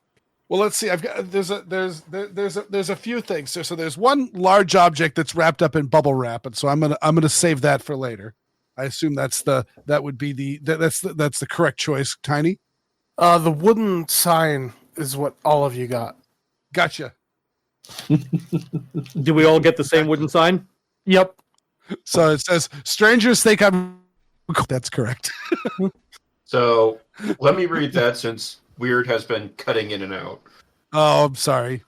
Well, let's see. I've got there's a few things. So there's one large object that's wrapped up in bubble wrap, and so I'm gonna save that for later. I assume that's the correct choice. Tiny. The wooden sign is what all of you got. Gotcha. Do we all get the same wooden sign? Yep. So it says, "Strangers think I'm." That's correct. So let me read that since Weird has been cutting in and out. Oh, I'm sorry.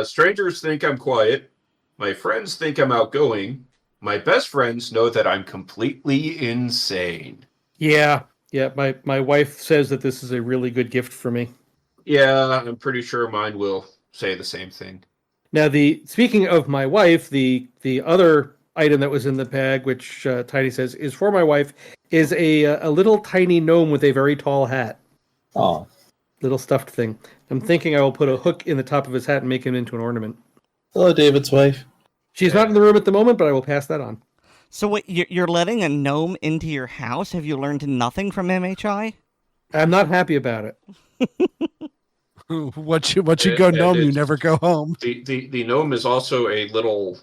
Strangers think I'm quiet. My friends think I'm outgoing. My best friends know that I'm completely insane. Yeah. My wife says that this is a really good gift for me. Yeah, I'm pretty sure mine will say the same thing. Now, speaking of my wife, the other item that was in the bag, which Tiny says is for my wife, is a little tiny gnome with a very tall hat. Oh. Little stuffed thing. I'm thinking I will put a hook in the top of his hat and make him into an ornament. Hello, David's wife. She's not in the room at the moment, but I will pass that on. So what, you're letting a gnome into your house? Have you learned nothing from MHI? I'm not happy about it. Once you go gnome, you never go home. The gnome is also a little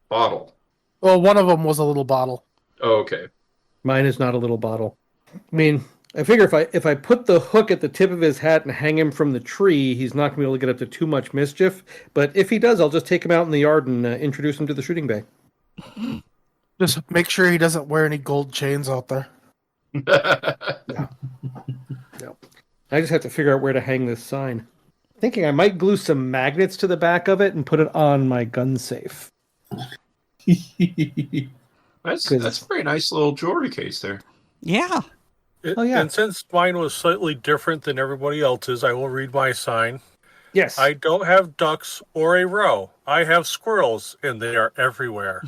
bottle. Well, one of them was a little bottle. Oh, okay. Mine is not a little bottle. I mean, I figure if I put the hook at the tip of his hat and hang him from the tree, he's not going to be able to get up to too much mischief. But if he does, I'll just take him out in the yard and introduce him to the shooting bay. Just make sure he doesn't wear any gold chains out there. Yeah. I just have to figure out where to hang this sign. Thinking I might glue some magnets to the back of it and put it on my gun safe. That's a very nice little jewelry case there. Yeah. Yeah. And since mine was slightly different than everybody else's, I will read my sign. Yes. I don't have ducks or a row. I have squirrels, and they are everywhere.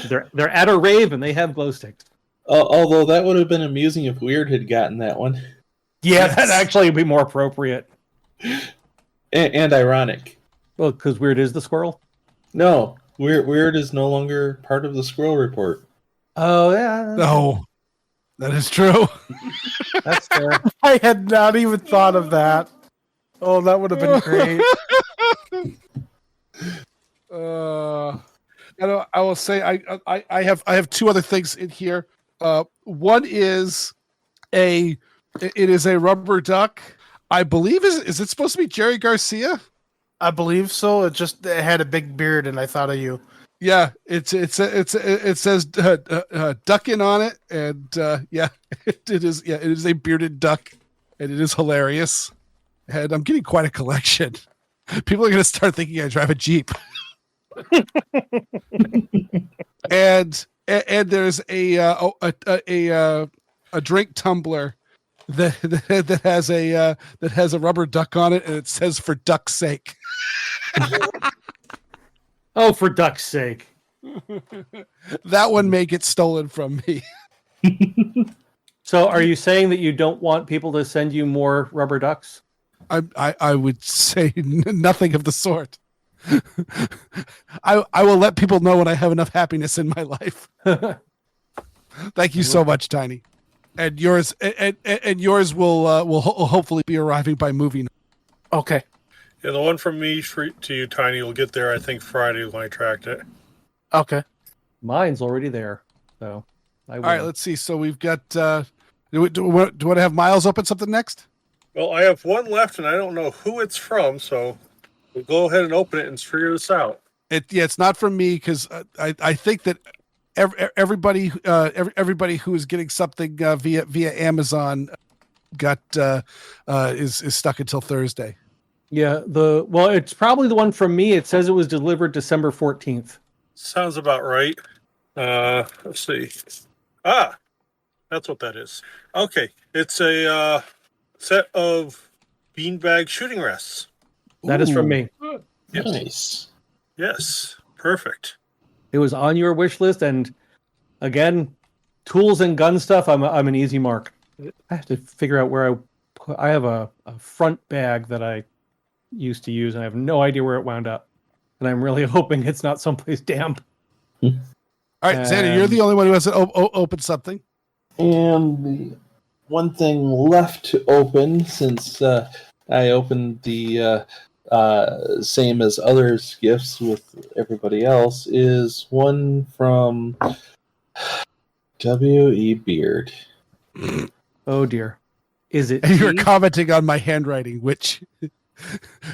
They're at a rave and they have glow sticks. Although that would have been amusing if Weird had gotten that one. Yeah, that'd actually be more appropriate. And ironic. Well, because Weird is the squirrel? No, Weird is no longer part of the squirrel report. Oh, yeah. No, that is true. That's fair. I had not even thought of that. Oh, that would have been great. I will say I have two other things in here. One is it is a rubber duck. I believe is it supposed to be Jerry Garcia? I believe so. It had a big beard, and I thought of you. Yeah, it says ducking on it, and yeah, it is a bearded duck, and it is hilarious. And I'm getting quite a collection. People are going to start thinking I drive a Jeep. and there's a drink tumbler that has a rubber duck on it, and it says "for duck's sake." Oh, for duck's sake! That one may get stolen from me. So, are you saying that you don't want people to send you more rubber ducks? I would say nothing of the sort. I will let people know when I have enough happiness in my life. Thank you so much, Tiny. And yours and yours will hopefully be arriving by movie night. Okay. Yeah, the one from me to you, Tiny, will get there, I think, Friday when I tracked it. Okay. Mine's already there. So, all right, let's see. So we've got. Do we want to have Myles open something next? Well, I have one left, and I don't know who it's from, so we'll go ahead and open it and figure this out. It's not from me because I think that everybody who is getting something via Amazon got is stuck until Thursday. Yeah, it's probably the one from me. It says it was delivered December 14th. Sounds about right. Let's see. That's what that is. Okay, it's a set of beanbag shooting rests. That is from me. Yes. Nice. Yes, perfect. It was on your wish list, and again, tools and gun stuff. I'm an easy mark. I have to figure out where I have a front bag that I used to use, and I have no idea where it wound up. And I'm really hoping it's not someplace damp. All right, Xander, you're the only one who has to open something. And the one thing left to open, since I opened the same as others' gifts with everybody else, is one from W.E. Beard. Oh dear. Is it? And you're commenting on my handwriting, which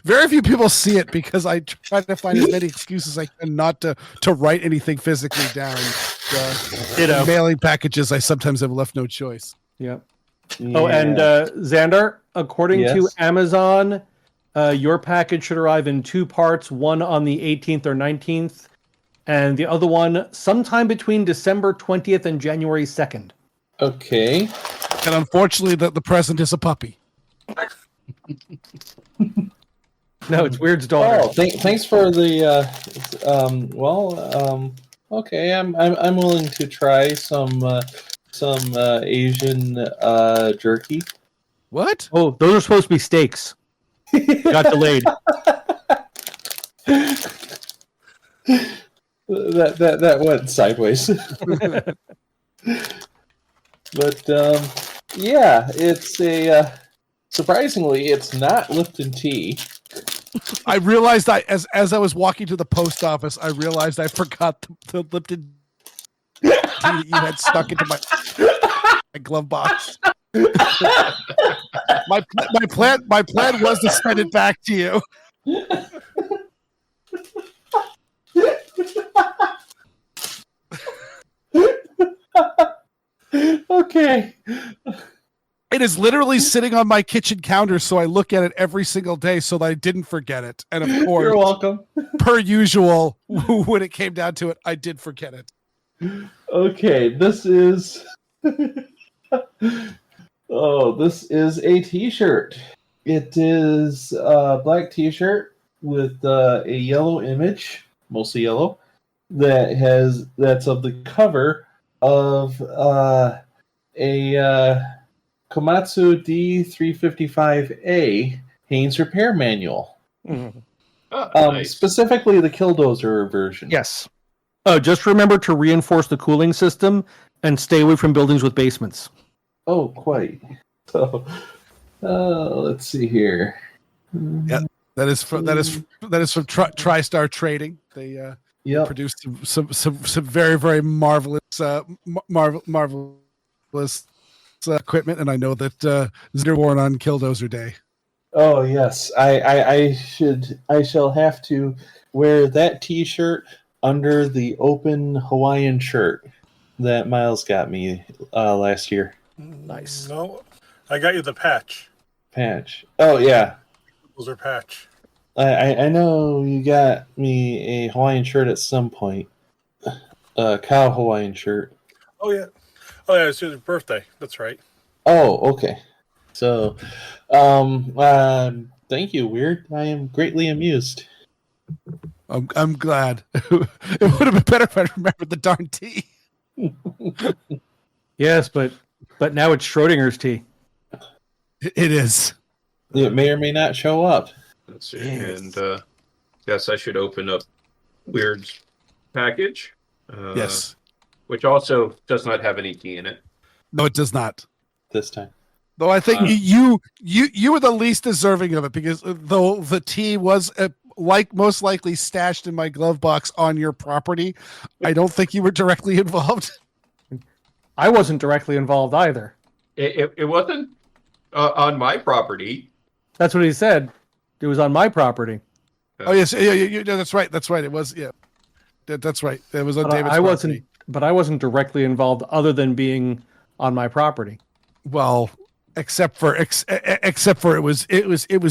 very few people see it because I try to find as many excuses as I can not to write anything physically down. Mailing packages, I sometimes have left no choice. Yeah. Oh, and Xander, according to Amazon, your package should arrive in two parts, one on the 18th or 19th, and the other one sometime between December 20th and January 2nd. Okay. And unfortunately, the present is a puppy. No, it's Weer'd's daughter. Oh, thanks for the. Okay, I'm willing to try some Asian jerky. What? Oh, those are supposed to be steaks. Got delayed. That went sideways. But yeah, it's a surprisingly, it's not Lipton tea. I realized as I was walking to the post office, I realized I forgot the Lipton tea that you had stuck into my glove box. my plan was to send it back to you. Okay. It is literally sitting on my kitchen counter, so I look at it every single day so that I didn't forget it. And of course, you're welcome. Per usual, when it came down to it, I did forget it. Okay, this is this is a t-shirt. It is a black t-shirt with a yellow image, mostly yellow, that's of the cover of a Komatsu D355A Haynes repair manual. Mm-hmm. Nice. Specifically the Killdozer version. Yes. Oh, just remember to reinforce the cooling system and stay away from buildings with basements. Oh, quite. So, let's see here. Yeah, that is from TriStar Trading. They produced some very, very marvelous marvelous equipment, and I know that Xander wore it on Killdozer Day. Oh yes, I shall have to wear that T-shirt under the open Hawaiian shirt that Myles got me last year. Nice. No, I got you the patch. Patch. Oh yeah. Those are patch. I know you got me a Hawaiian shirt at some point. A cow Hawaiian shirt. Oh yeah. Oh yeah, it's his birthday. That's right. Oh, okay. So, thank you, Weird. I am greatly amused. I'm glad. It would have been better if I remembered the darn tea. Yes, but now it's Schrodinger's tea. It is. It may or may not show up. Let's see. Yes. And yes, I should open up Weir'd's package. Yes. Which also does not have any tea in it. No, it does not. This time. Though I think you were the least deserving of it, because though the tea was most likely stashed in my glove box on your property, I don't think you were directly involved. I wasn't directly involved either. It wasn't on my property. That's what he said. It was on my property. Oh yes, yeah, that's right. That's right. It was, yeah. That's right. It was on But David's property. I wasn't directly involved, other than being on my property. Well, except for it was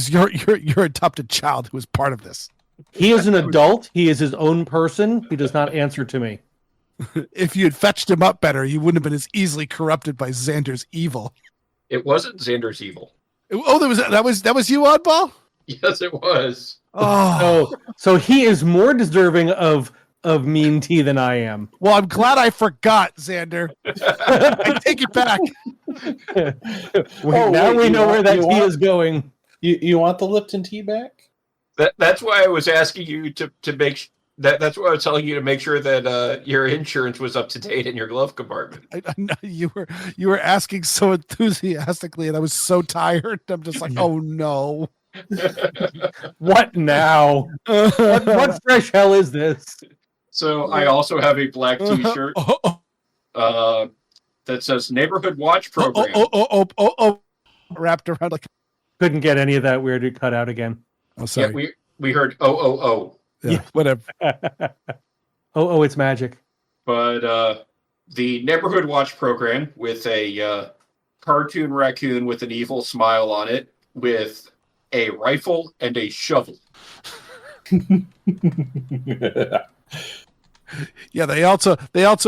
your adopted child who was part of this. He is an adult. He is his own person. He does not answer to me. If you had fetched him up better, you wouldn't have been as easily corrupted by Xander's evil. It wasn't Xander's evil. Oh, that was you, Oddball? Yes, it was. Oh, So he is more deserving of mean tea than I am. well, I'm glad I forgot, Xander. I take it back. Now we know where that you tea want- is going. You want the Lipton tea back? That's why I was asking you to make that's why I was telling you to make sure that your insurance was up to date in your glove compartment. I know you were asking so enthusiastically, and I was so tired. I'm just like, oh no. What now? What fresh hell is this? So I also have a black T-shirt that says "Neighborhood Watch Program." Wrapped around like. Couldn't get any of that weird to cut out again. Oh, sorry. Yeah, we heard oh. Yeah, whatever. Oh, it's magic. But the Neighborhood Watch Program with a cartoon raccoon with an evil smile on it, with a rifle and a shovel. Yeah, they also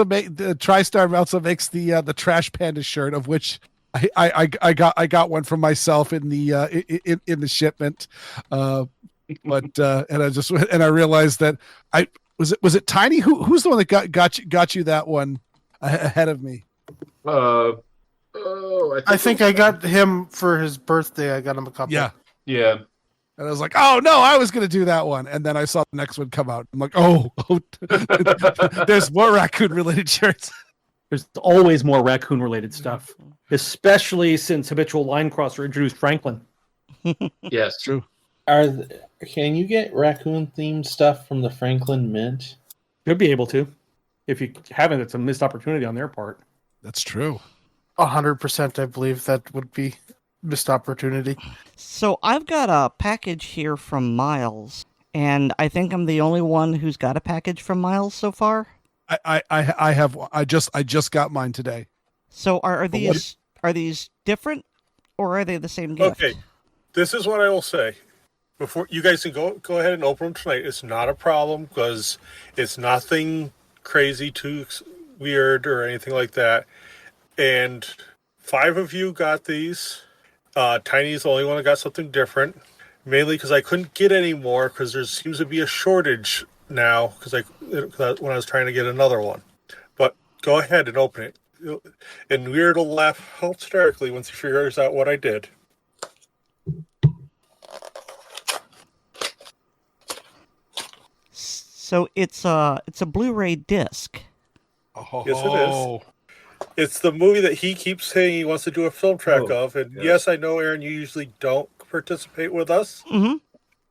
make the TriStar also makes the Trash Panda shirt, of which I got one from myself in the shipment. But and I realized that was it Tiny who's the one that got you that one ahead of me. I think I got him for his birthday. I got him a couple. Yeah. And I was like, oh no, I was going to do that one. And then I saw the next one come out. I'm like, oh there's more raccoon related shirts. There's always more raccoon related stuff, especially since Habitual Line Crosser introduced Franklin. Yes, True. Can you get raccoon themed stuff from the Franklin Mint? You'll be able to. If you haven't, it's a missed opportunity on their part. That's true. 100%, I believe that would be missed opportunity. So I've got a package here from Myles, and I think I'm the only one who's got a package from Myles so far. I just got mine today. So are these different, or are they the same gift? Okay, this is what I will say. Before you guys can go ahead and open them tonight. It's not a problem because it's nothing crazy too weird or anything like that. And 5 of you got these. Tiny's the only one that got something different. Mainly because I couldn't get any more because there seems to be a shortage now because when I was trying to get another one. But go ahead and open it. And Weird will laugh hysterically once he figures out what I did. So it's a Blu-ray disc. Oh, Yes, it is. It's the movie that he keeps saying he wants to do a film track of. And yes, I know, Erin, you usually don't participate with us. Mm-hmm.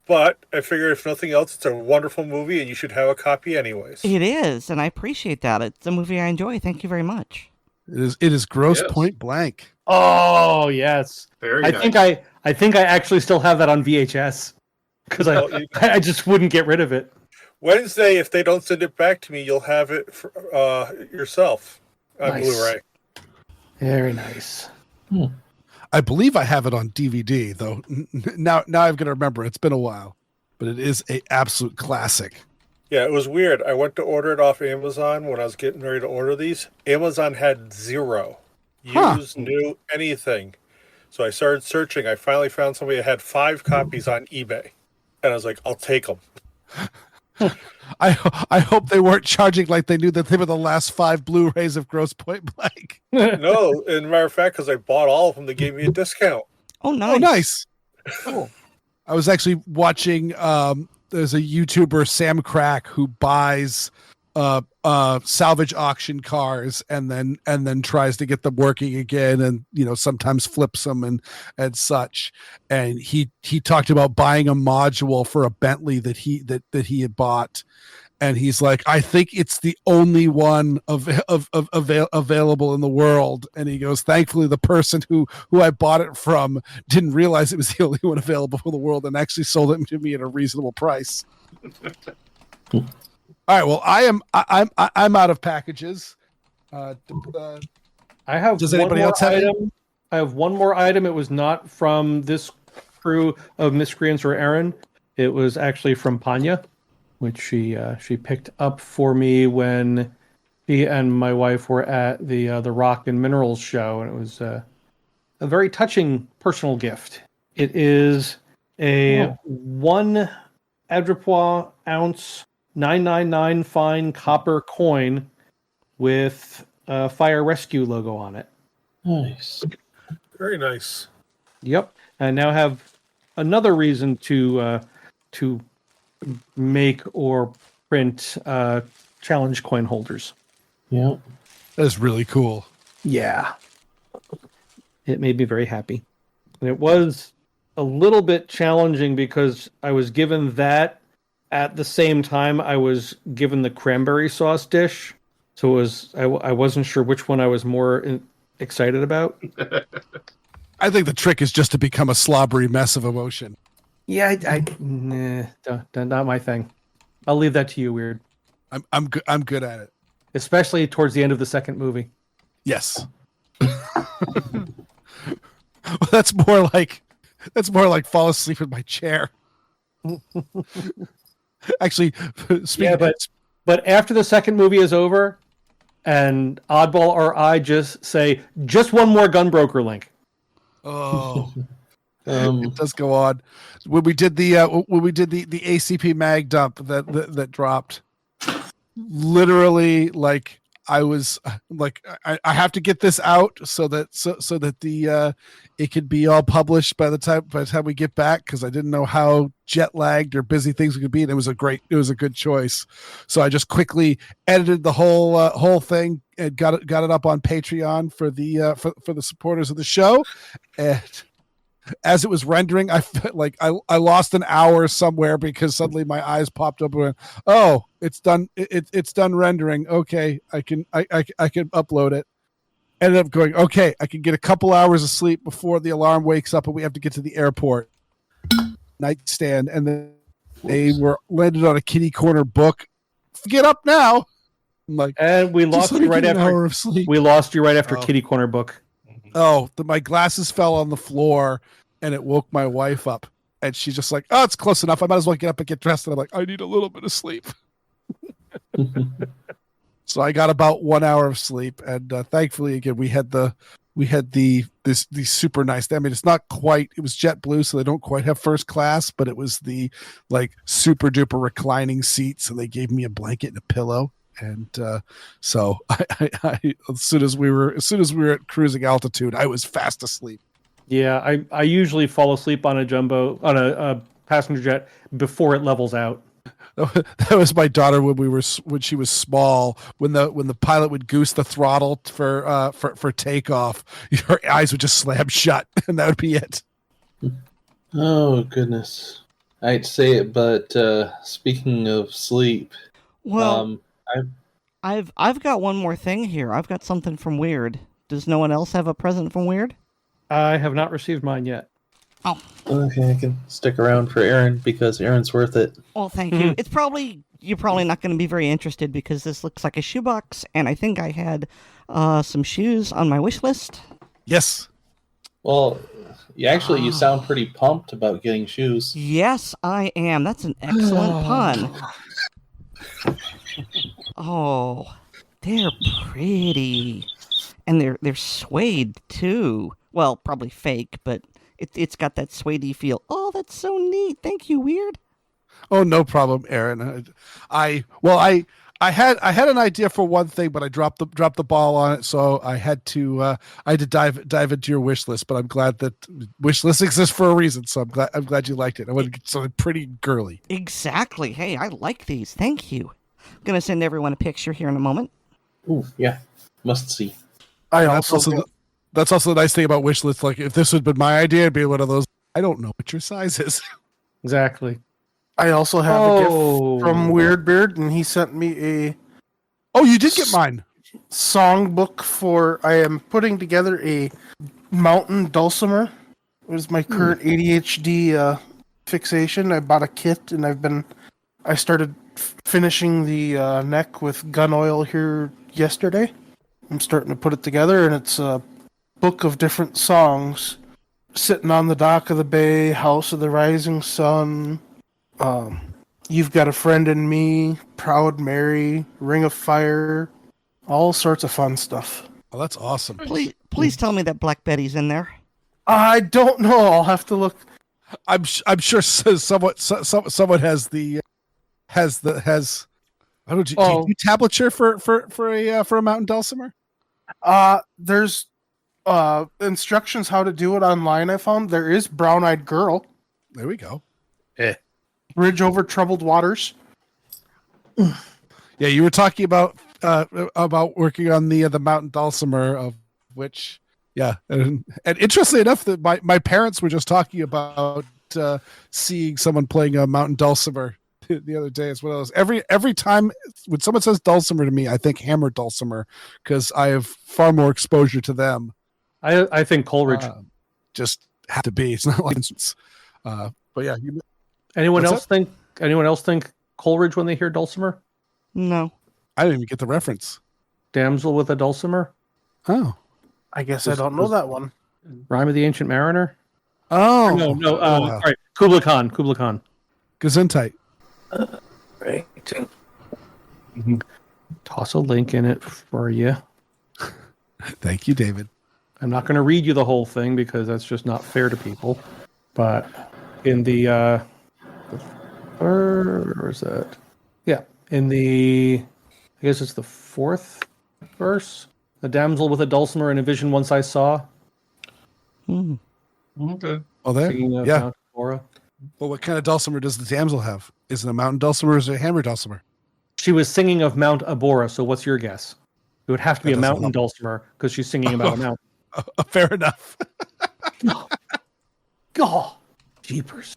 But I figure if nothing else, it's a wonderful movie and you should have a copy anyways. It is, and I appreciate that. It's a movie I enjoy. Thank you very much. It is gross Yes. point blank. Oh yes, very I nice. think I actually still have that on VHS because I just wouldn't get rid of it. Wednesday, if they don't send it back to me, you'll have it for, yourself on Nice. Blu-ray. Very nice. I believe I have it on DVD though. Now I've got to remember. It's been a while. but it is a absolute classic. Yeah, it was weird. I went to order it off Amazon when I was getting ready to order these. Amazon had 0. Used, new, anything. So I started searching. I finally found somebody that had 5 copies on eBay. And I was like, I'll take them. I hope they weren't charging like they knew that they were the last 5 Blu-rays of Gross Point Blank. No, as a matter of fact, because I bought all of them, they gave me a discount. Oh, nice. Oh, nice. Cool. I was actually watching, there's a YouTuber, Sam Crack, who buys salvage auction cars and then tries to get them working again, and sometimes flips them and such. And he talked about buying a module for a Bentley that he had bought, and he's like, I think it's the only one available in the world. And he goes, thankfully the person who I bought it from didn't realize it was the only one available in the world and actually sold it to me at a reasonable price. All right. Well, I'm out of packages. I have. Does anybody else have item? I have one more item. It was not from this crew of miscreants or Erin. It was actually from Panya, which she picked up for me when she and my wife were at the Rock and Minerals show, and it was a very touching personal gift. It is a 1 avoirdupois ounce 999 fine copper coin with a fire rescue logo on it. Nice. Very nice. Yep. I now have another reason to make or print challenge coin holders. Yep. That's really cool. Yeah. It made me very happy. And it was a little bit challenging because I was given that at the same time I was given the cranberry sauce dish. So it was I wasn't sure which one I was more excited about. I think the trick is just to become a slobbery mess of emotion. Yeah, not my thing. I'll leave that to you, Weer'd. I'm good at it. Especially towards the end of the second movie. Yes. Well, that's more like fall asleep in my chair. Actually, speaking but after the second movie is over, and Oddball or I just say, just one more Gunbroker link. Oh, it does go on. When we did the ACP mag dump that dropped, literally, like I was like, I have to get this out so that the it could be all published by the time we get back, because I didn't know how jet lagged or busy things could be, and it was a good choice. So I just quickly edited the whole thing and got it up on Patreon for the supporters of the show. And as it was rendering, I felt like I lost an hour somewhere because suddenly my eyes popped up and went, oh, it's done. It's done rendering. Okay, I can upload it. Ended up going, okay, I can get a couple hours of sleep before the alarm wakes up and we have to get to the airport. Nightstand, and then they were landed on a kitty corner book. Get up now. I'm like, and we lost you right after hour of sleep. We lost you right after kitty corner book. Oh, my glasses fell on the floor and it woke my wife up. And she's just like, oh, it's close enough. I might as well get up and get dressed. And I'm like, I need a little bit of sleep. So I got about 1 hour of sleep. And thankfully, again, we had these super nice. I mean, it's not quite. It was JetBlue, so they don't quite have first class, but it was the like super duper reclining seats, and they gave me a blanket and a pillow. And so I as soon as we were at cruising altitude, I was fast asleep. Yeah, I usually fall asleep on a passenger jet before it levels out. That was my daughter when she was small. When the pilot would goose the throttle for takeoff, her eyes would just slam shut, and that would be it. Oh goodness, I'd say it, but speaking of sleep, well, I've got one more thing here. I've got something from Weer'd. Does no one else have a present from Weer'd? I have not received mine yet. Oh. Okay, I can stick around for Erin because Erin's worth it. Well, thank you. You're probably not going to be very interested because this looks like a shoebox, and I think I had some shoes on my wish list. Yes. Well, You sound pretty pumped about getting shoes. Yes, I am. That's an excellent pun. Oh, they're pretty. And they're suede, too. Well, probably fake, but it's got that suede feel. Oh, that's so neat. Thank you, Weer'd. Oh, no problem, Erin. I had an idea for one thing, but I dropped the ball on it, so I had to dive into your wish list. But I'm glad that wish lists exist for a reason, so I'm glad you liked it. I want to get something pretty girly. Exactly. Hey, I like these. Thank you. I'm gonna send everyone a picture here in a moment. Ooh, yeah. Must see. That's also the nice thing about wish lists. Like, if this had been my idea, it'd be one of those. I don't know what your size is. Exactly. I also have a gift from Weird, and he sent me a. Oh, you did get mine. Songbook for. I am putting together a mountain dulcimer. It was my current ADHD fixation. I bought a kit, and I started finishing the neck with gun oil here yesterday. I'm starting to put it together, and it's a book of different songs. Sitting on the dock of the bay, House of the Rising Sun, You've Got a Friend in Me, Proud Mary, Ring of Fire, all sorts of fun stuff. Oh, that's awesome. Please tell me that Black Betty's in there. I don't know. I'll have to look. I'm sure someone has the I don't know, do you tablature for a mountain dulcimer? There's instructions how to do it online. I found there is Brown Eyed Girl. There we go. Bridge Over Troubled Waters. Yeah, you were talking about working on the mountain dulcimer, of which, yeah, and interestingly enough, that my parents were just talking about seeing someone playing a mountain dulcimer the other day as well. Every time when someone says dulcimer to me, I think hammer dulcimer, because I have far more exposure to them. I think Coleridge. Just have to be. It's not like instance. But yeah, anyone else think Coleridge when they hear dulcimer? No, I didn't even get the reference. Damsel with a dulcimer. Oh, I guess I don't know that one. Rhyme of the Ancient Mariner. Oh no. All right, Kubla Khan. Gesundheit. Right. Toss a link in it for you. Thank you, David. I'm not going to read you the whole thing because that's just not fair to people. But in the where is that? Yeah, in I guess it's the fourth verse. The damsel with a dulcimer in a vision once I saw. Okay. Oh, there. Yeah. Mount Abora. Well, what kind of dulcimer does the damsel have? Is it a mountain dulcimer or is it a hammer dulcimer? She was singing of Mount Abora. So what's your guess? It would have to be a mountain dulcimer because she's singing about a mountain. Fair enough. God, jeepers!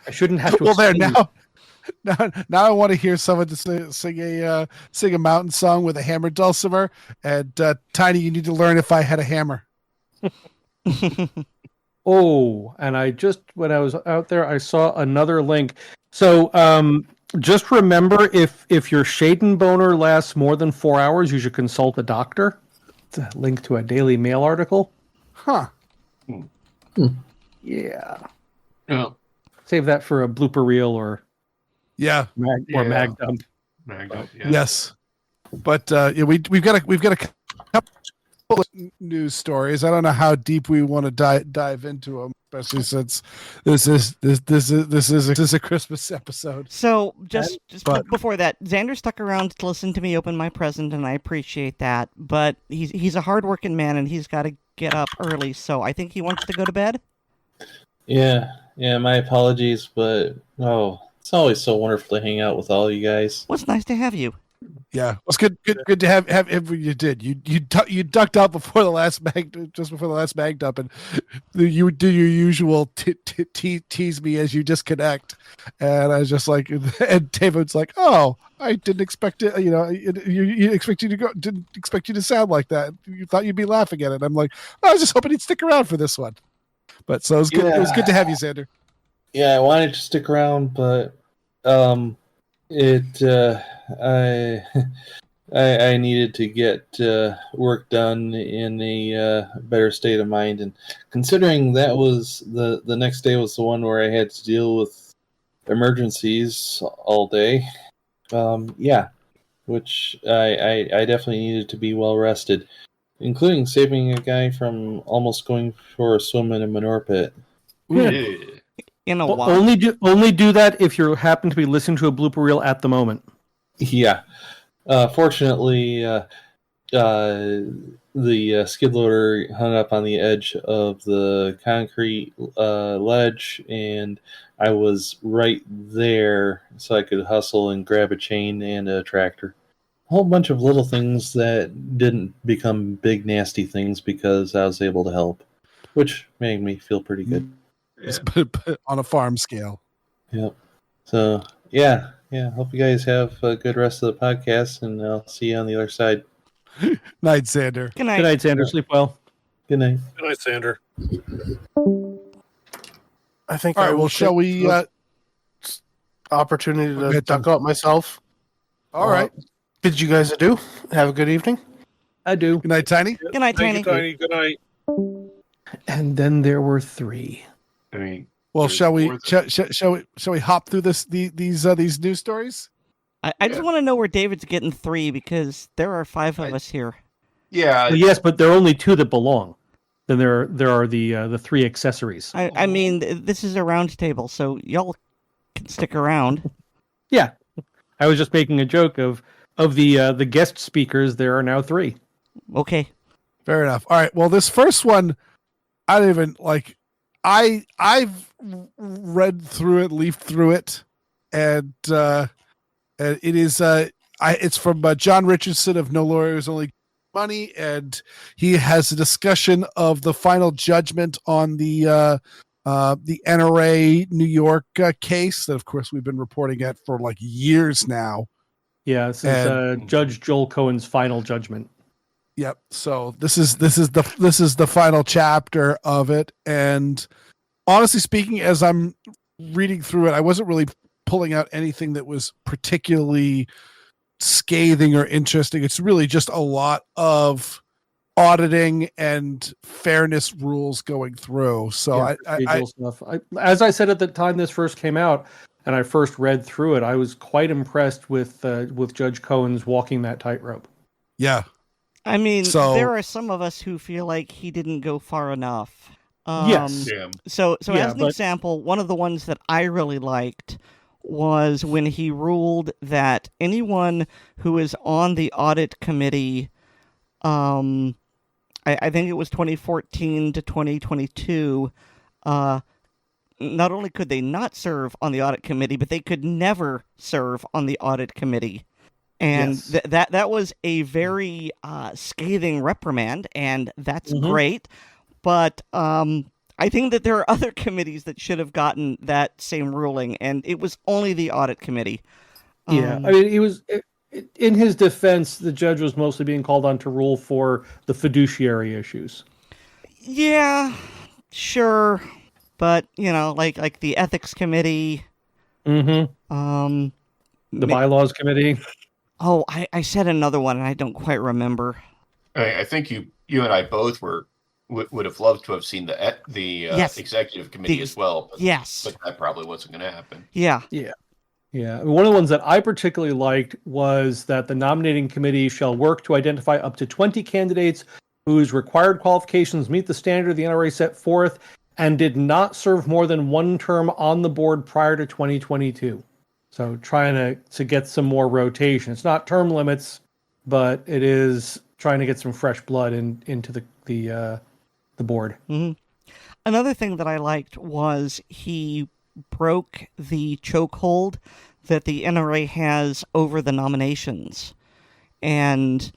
I shouldn't have to. Well, there now I want to hear someone to sing a mountain song with a hammer dulcimer. And Tiny, you need to learn If I Had a Hammer. Oh, and when I was out there, I saw another link. So, just remember, if your Shaden boner lasts more than 4 hours, you should consult a doctor. It's a link to a Daily Mail article. Huh. Yeah. Oh. Save that for a blooper reel or mag dump. Yes, but we've got a couple of news stories. I don't know how deep we want to dive into them, especially since this is a Christmas episode. So just before that, Xander stuck around to listen to me open my present, and I appreciate that. But he's a hardworking man, and he's got to get up early, so I think he wants to go to bed. Yeah. My apologies, but it's always so wonderful to hang out with all you guys. Well, it's nice to have you. Yeah, it's good to have you did. You ducked out before the last just before the last mag dump, and you do your usual tease me as you disconnect, and I was just like, and David's like, oh, I didn't expect it. You expect you to go, didn't expect you to sound like that. You thought you'd be laughing at it. I'm like, I was just hoping he'd stick around for this one. But so it was good. Yeah. It was good to have you, Xander. Yeah, I wanted to stick around, but I needed to get work done in a better state of mind, and considering that was the next day was the one where I had to deal with emergencies all day, yeah, which I definitely needed to be well rested, including saving a guy from almost going for a swim in a manure pit. Yeah. In a while. Only do that if you happen to be listening to a blooper reel at the moment. Yeah. Fortunately, the skid loader hung up on the edge of the concrete ledge, and I was right there, so I could hustle and grab a chain and a tractor. A whole bunch of little things that didn't become big nasty things because I was able to help, which made me feel pretty good. Yeah. On a farm scale. Yep. So yeah. Hope you guys have a good rest of the podcast, and I'll see you on the other side. Night, Xander. Good night. Good night, Xander. Sleep well. Good night. Good night, Xander. I think All I right. will Well, shall take we? the opportunity to Okay, duck out myself. All right. Bid you guys adieu. Have a good evening. I do. Good night, Tiny. Good night, Thank Tiny. you, Tiny. Good night. And then there were three. I mean, Well, there's shall we? more than- Shall we hop through these news stories? I just Yeah. want to know where David's getting 3 because there are 5 of us here. Yeah, Well, yes, but there are only two that belong. Then there are the three accessories. I mean, this is a round table, so y'all can stick around. Yeah, I was just making a joke of the guest speakers. There are now 3. Okay. Fair enough. All right. Well, this first one, I don't even like. I've read through it, leafed through it, and it is it's from John Richardson of No Lawyers Only Money, and he has a discussion of the final judgment on the NRA New York case that, of course, we've been reporting at for like years now. Yeah, this is Judge Joel Cohen's final judgment. Yep. So this is the final chapter of it, and honestly speaking, as I'm reading through it, I wasn't really pulling out anything that was particularly scathing or interesting. It's really just a lot of auditing and fairness rules going through. So Yeah, procedural stuff. As I said at the time this first came out, and I first read through it, I was quite impressed with Judge Cohen's walking that tightrope. yeah. I mean, So- there are some of us who feel like he didn't go far enough. Yes. yeah. So Yeah, as an but- example, one of the ones that I really liked was when he ruled that anyone who is on the audit committee, I think it was 2014 to 2022, not only could they not serve on the audit committee, but they could never serve on the audit committee. And Yes. that was a very scathing reprimand, and that's Mhm. great. But I think that there are other committees that should have gotten that same ruling, and it was only the audit committee. Yeah, I mean, he was in his defense. The judge was mostly being called on to rule for the fiduciary issues. Yeah, sure, but like the ethics committee. Mm-hmm. The bylaws committee. Oh, I said another one, and I don't quite remember. I think you and I both would have loved to have seen the Yes. executive committee as well. But, Yes. but that probably wasn't going to happen. Yeah. Yeah, one of the ones that I particularly liked was that the nominating committee shall work to identify up to 20 candidates whose required qualifications meet the standard the NRA set forth and did not serve more than one term on the board prior to 2022. So trying to get some more rotation. It's not term limits, but it is trying to get some fresh blood into the board. Mm-hmm. Another thing that I liked was he broke the chokehold that the NRA has over the nominations and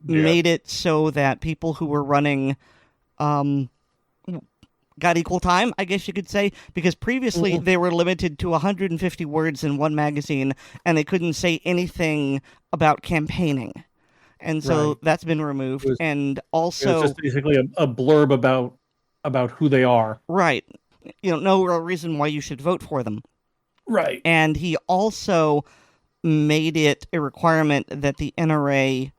made it so that people who were running got equal time, I guess you could say, because previously they were limited to 150 words in one magazine and they couldn't say anything about campaigning. And so Right. that's been removed. It was- And It also, was just basically a blurb about who they are. right, no real reason why you should vote for them. Right. And he also made it a requirement that the NRA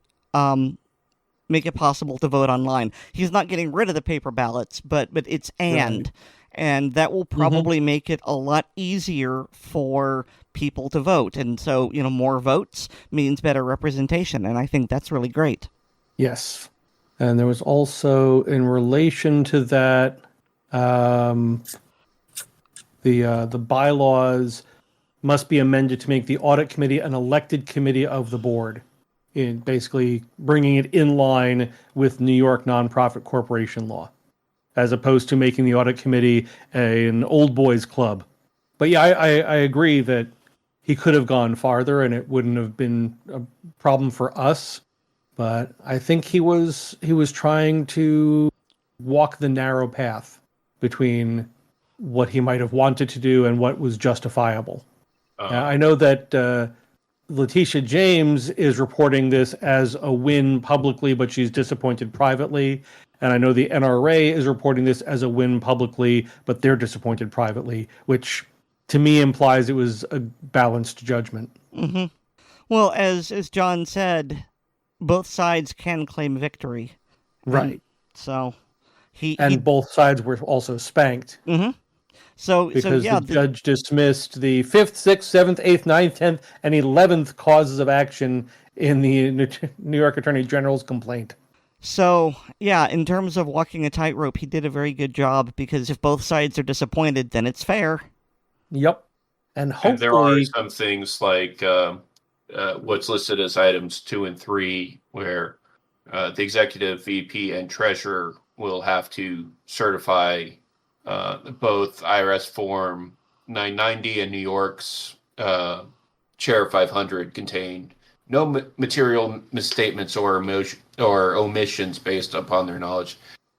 make it possible to vote online. He's not getting rid of the paper ballots, but it's and that will probably make it a lot easier for people to vote. And so, more votes means better representation, and I think that's really great. Yes. And there was also, in relation to that, the bylaws must be amended to make the audit committee an elected committee of the board, in basically bringing it in line with New York nonprofit corporation law, as opposed to making the audit committee an old boys club. But yeah, I agree that he could have gone farther and it wouldn't have been a problem for us. But I think he was trying to walk the narrow path between what he might have wanted to do and what was justifiable. I know that Letitia James is reporting this as a win publicly, but she's disappointed privately. And I know the NRA is reporting this as a win publicly, but they're disappointed privately, which to me implies it was a balanced judgment. Mm-hmm. Well, as John said, both sides can claim victory. Right. So both sides were also spanked. Mm-hmm. Because the judge dismissed the 5th, 6th, 7th, 8th, 9th, 10th, and 11th causes of action in the New York Attorney General's complaint. So, yeah, in terms of walking a tightrope, he did a very good job, because if both sides are disappointed, then it's fair. Yep. And hopefully... And there are some things like what's listed as items 2 and 3, where the executive VP and treasurer will have to certify both IRS Form 990 and New York's Chair 500 contained no material misstatements or omissions based upon their knowledge.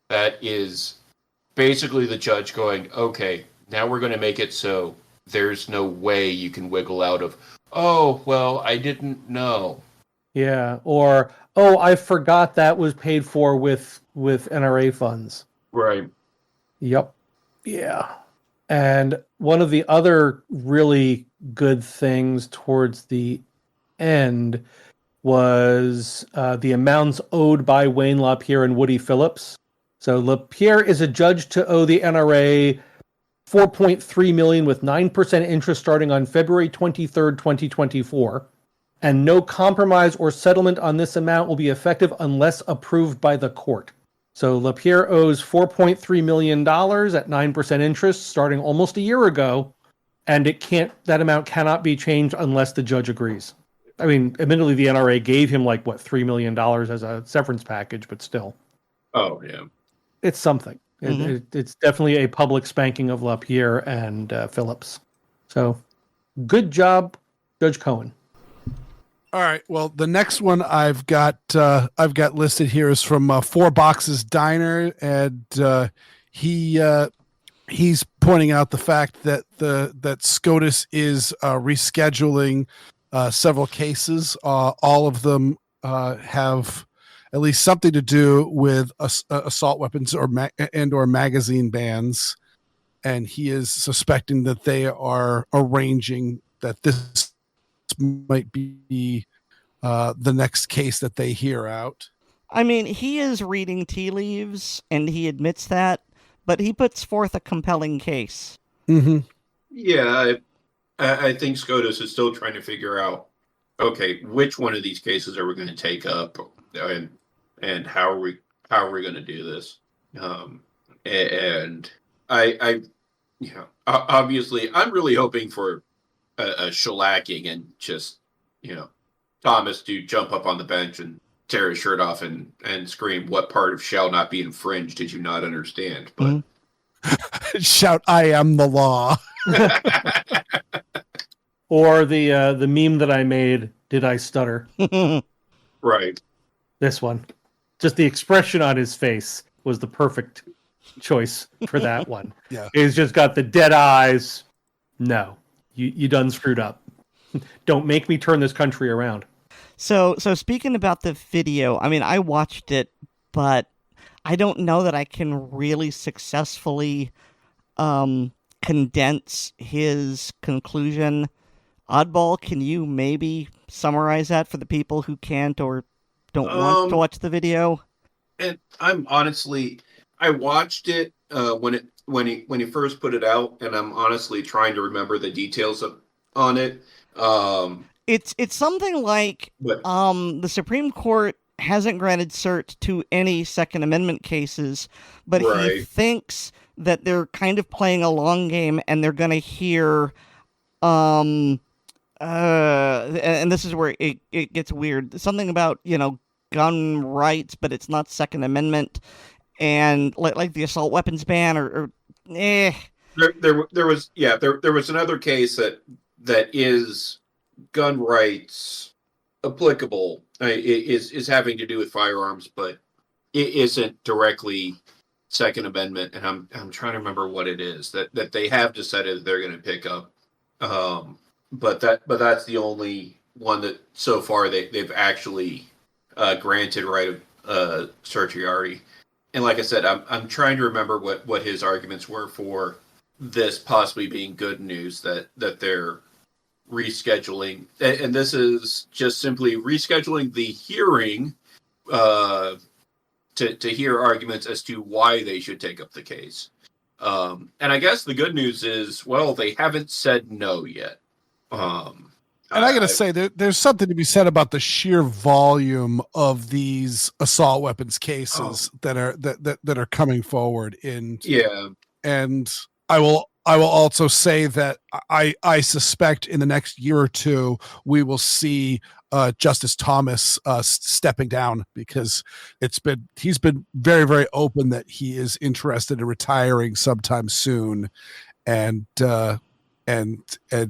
That is basically the judge going, okay, now we're going to make it so there's no way you can wiggle out of, oh, well, I didn't know. Yeah, or, oh, I forgot that was paid for with NRA funds. Right. Yep. Yeah. And one of the other really good things towards the end was the amounts owed by Wayne LaPierre and Woody Phillips. So LaPierre is adjudged to owe the NRA $4.3 million with 9% interest starting on February 23rd, 2024. And no compromise or settlement on this amount will be effective unless approved by the court. So LaPierre owes $4.3 million at 9% interest starting almost a year ago, and that amount cannot be changed unless the judge agrees. I mean, admittedly, the NRA gave him $3 million as a severance package, but still. Oh, yeah. It's something. Mm-hmm. It's definitely a public spanking of LaPierre and Phillips. So, good job, Judge Cohen. All right. Well, the next one I've got listed here is from Four Boxes Diner, and he's pointing out the fact that that SCOTUS is rescheduling several cases. All of them have at least something to do with assault weapons or magazine bans, and he is suspecting that they are arranging that this might be the next case that they hear out. I mean, he is reading tea leaves, and he admits that, but he puts forth a compelling case. Mm-hmm. Yeah, I think SCOTUS is still trying to figure out, okay, which one of these cases are we going to take up, and how are we going to do this? And I obviously, I'm really hoping for a shellacking and just, Thomas to jump up on the bench and tear his shirt off and scream, "What part of shall not be infringed did you not understand?" But shout, "I am the law." Or the meme that I made, "Did I stutter?" Right. This one. Just the expression on his face was the perfect choice for that one. Yeah. He's just got the dead eyes. No. You done screwed up. Don't make me turn this country around. So speaking about the video, I mean, I watched it, but I don't know that I can really successfully condense his conclusion Oddball, can you maybe summarize that for the people who can't or don't want to watch the video? And I'm honestly, I watched it when he first put it out, and I'm honestly trying to remember the details on it. It's something like But the Supreme Court hasn't granted cert to any Second Amendment cases, but he Right. thinks that they're kind of playing a long game and they're going to hear and this is where it gets weird. Something about, gun rights, but it's not Second Amendment, and like the assault weapons ban or there was another case that is gun rights applicable. It is having to do with firearms, but it isn't directly Second Amendment. And I'm trying to remember what it is that they have decided that they're going to pick up. But that's the only one that so far they've actually granted right of certiorari. And like I said, I'm trying to remember what his arguments were for this possibly being good news that they're rescheduling, and this is just simply rescheduling the hearing to hear arguments as to why they should take up the case. And I guess the good news is, well, they haven't said no yet. And I got to say, there's something to be said about the sheer volume of these assault weapons cases that are coming forward. And I will also say that I suspect in the next year or two we will see Justice Thomas stepping down, because he's been very, very open that he is interested in retiring sometime soon, and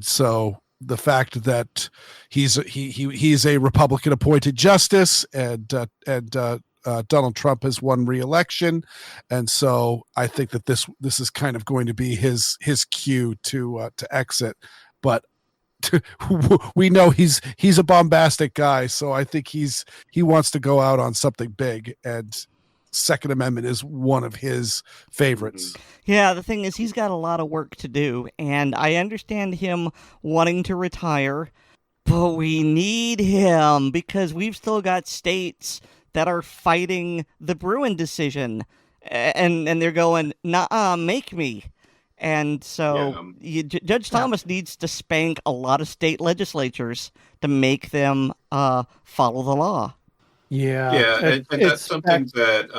so the fact that he's a Republican appointed justice, and Donald Trump has won re-election, and so I think that this is kind of going to be his cue to exit. But we know he's a bombastic guy, so I think he wants to go out on something big, and Second Amendment is one of his favorites. Yeah, the thing is, he's got a lot of work to do, and I understand him wanting to retire, but we need him because we've still got states that are fighting the Bruin decision, and they're going, "Nah, make me." And so Judge Thomas needs to spank a lot of state legislatures to make them follow the law. And that's something that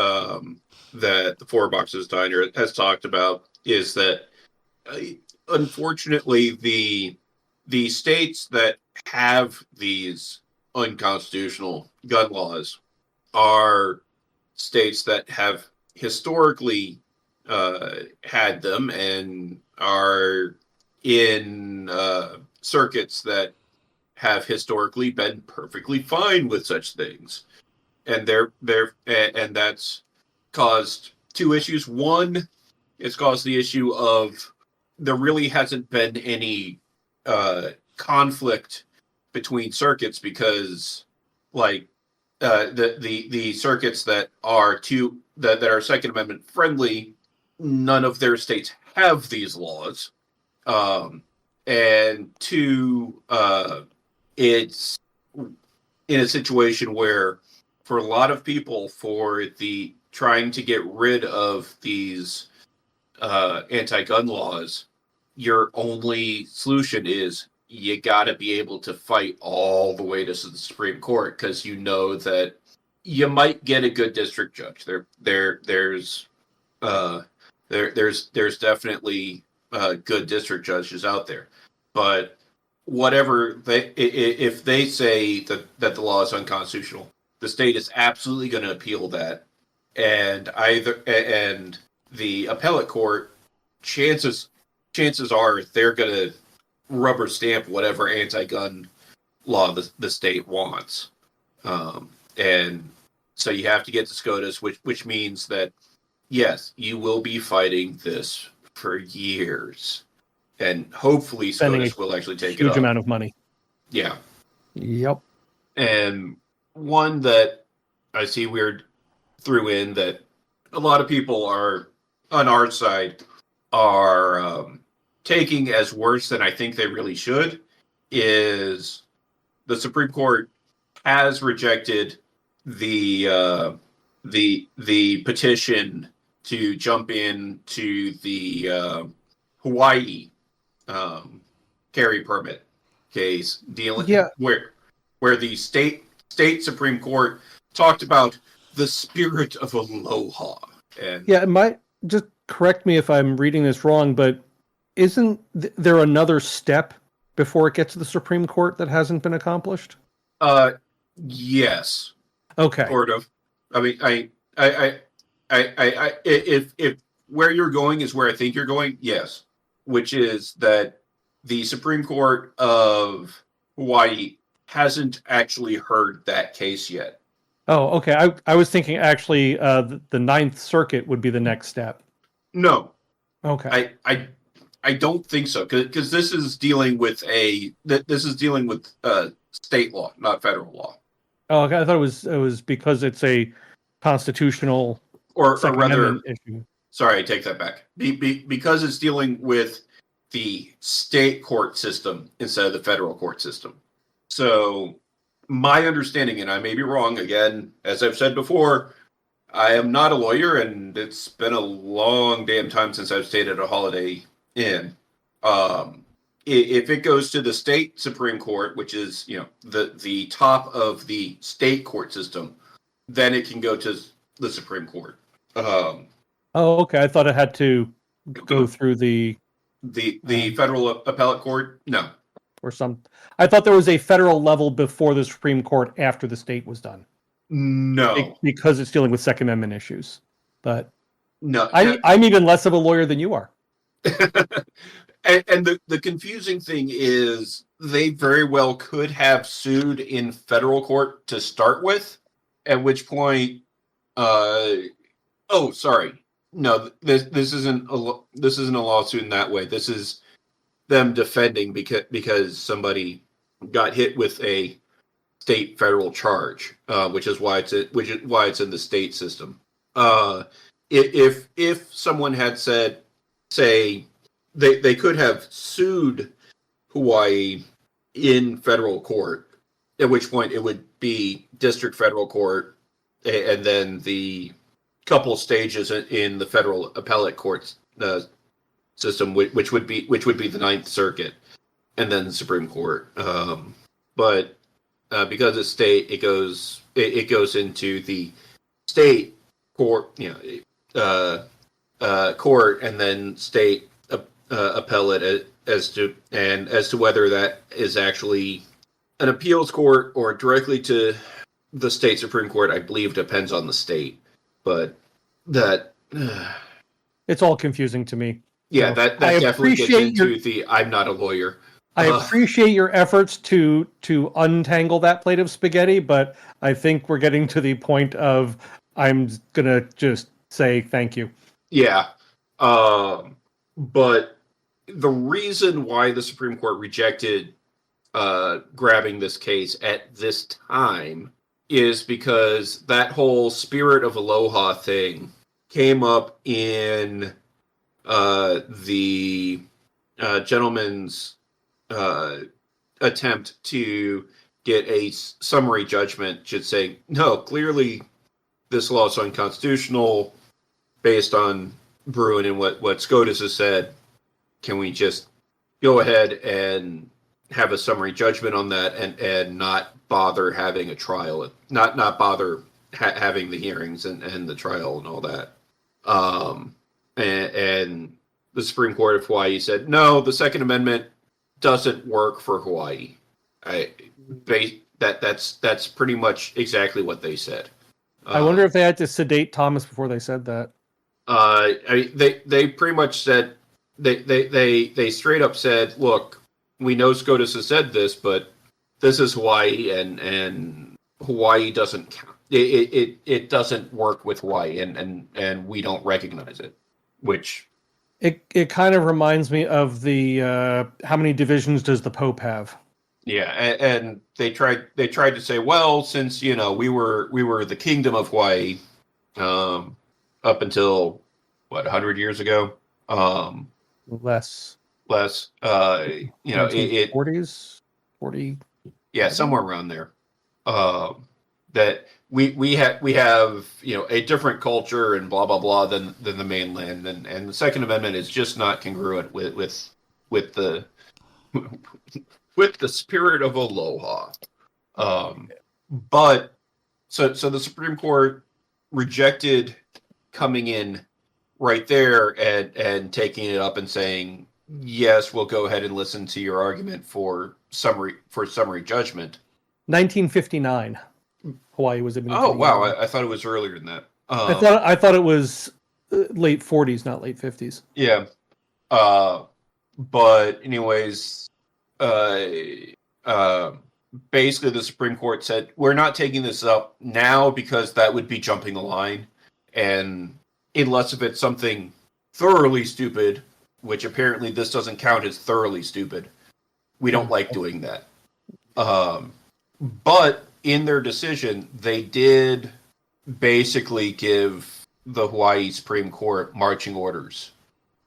the Four Boxes Diner has talked about, is that unfortunately the states that have these unconstitutional gun laws are states that have historically had them and are in circuits that have historically been perfectly fine with such things. And and that's caused two issues. One, it's caused the issue of there really hasn't been any conflict between circuits, because like the circuits that are that are Second Amendment friendly, none of their states have these laws. And two, it's in a situation where, for a lot of people, for the trying to get rid of these anti-gun laws, your only solution is you got to be able to fight all the way to the Supreme Court, because you know that you might get a good district judge. There's definitely good district judges out there, but whatever if they say that the law is unconstitutional, the state is absolutely going to appeal that, and the appellate court, chances are they're going to rubber stamp whatever anti-gun law the state wants, and so you have to get to SCOTUS, which means that yes, you will be fighting this for years, and hopefully SCOTUS will actually take it up. Huge amount of money. Yeah. Yep. And one that I see Weer'd threw in that a lot of people are on our side are taking as worse than I think they really should is the Supreme Court has rejected the petition to jump into the Hawaii carry permit case dealing where the state Supreme Court talked about the spirit of Aloha. And just correct me if I'm reading this wrong, but isn't there another step before it gets to the Supreme Court that hasn't been accomplished? Yes. Okay. Sort of. I mean, if where you're going is where I think you're going, yes. Which is that the Supreme Court of Hawaii hasn't actually heard that case yet. Oh, okay. I was thinking actually the Ninth Circuit would be the next step. No. Okay. I don't think so, because this is dealing with state law, not federal law. Oh, okay. I thought it was because it's a constitutional or Second rather Amendment issue. Sorry, I take that back. Because it's dealing with the state court system instead of the federal court system. So my understanding, and I may be wrong, again, as I've said before, I am not a lawyer, and it's been a long damn time since I've stayed at a Holiday Inn. If it goes to the state Supreme Court, which is the top of the state court system, then it can go to the Supreme Court. Oh, okay. I thought it had to go through the federal appellate court. No, or some. I thought there was a federal level before the Supreme Court after the state was done. No, because it's dealing with Second Amendment issues. But no, I'm even less of a lawyer than you are. And the confusing thing is they very well could have sued in federal court to start with, at which point, sorry. No, this isn't a lawsuit in that way. This is them defending because somebody got hit with a state federal charge, which is why it's in the state system. If someone had said, say, they could have sued Hawaii in federal court, at which point it would be district federal court, and then the couple stages in the federal appellate courts system, which would be the Ninth Circuit, and then the Supreme Court. But because it's state, it goes into the state court, court, and then state appellate as to whether that is actually an appeals court or directly to the state Supreme Court. I believe depends on the state, but that it's all confusing to me. Yeah, so that definitely gets into the I'm not a lawyer. I appreciate your efforts to untangle that plate of spaghetti, but I think we're getting to the point of I'm gonna just say thank you. Yeah, but the reason why the Supreme Court rejected grabbing this case at this time is because that whole spirit of Aloha thing came up in the gentleman's attempt to get a summary judgment, should say, no, clearly this law is unconstitutional based on Bruin and what SCOTUS has said. Can we just go ahead and have a summary judgment on that and not bother having a trial, not bother having the hearings and the trial and all that? And the Supreme Court of Hawaii said, no, the Second Amendment doesn't work for Hawaii. That's pretty much exactly what they said. I wonder if they had to sedate Thomas before they said that. They pretty much said, they straight up said, look, we know SCOTUS has said this, but this is Hawaii, and Hawaii doesn't count. It doesn't work with Hawaii, and we don't recognize it. Which it kind of reminds me of the how many divisions does the Pope have? Yeah, and they tried to say, well, since we were the Kingdom of Hawaii up until 100 years ago. Less. 40s. 40. Yeah, somewhere around there. That we have a different culture and blah blah blah than the mainland, and the Second Amendment is just not congruent with the with the spirit of Aloha. But so the Supreme Court rejected coming in right there and taking it up and saying, yes, we'll go ahead and listen to your argument for summary judgment. 1959, Hawaii was admitted. Oh wow, I thought it was earlier than that. I thought it was late 40s, not late 50s. Yeah. But anyways, basically the Supreme Court said, we're not taking this up now because that would be jumping the line. And unless if it's something thoroughly stupid, which apparently this doesn't count as thoroughly stupid, we don't like doing that. But in their decision, they did basically give the Hawaii Supreme Court marching orders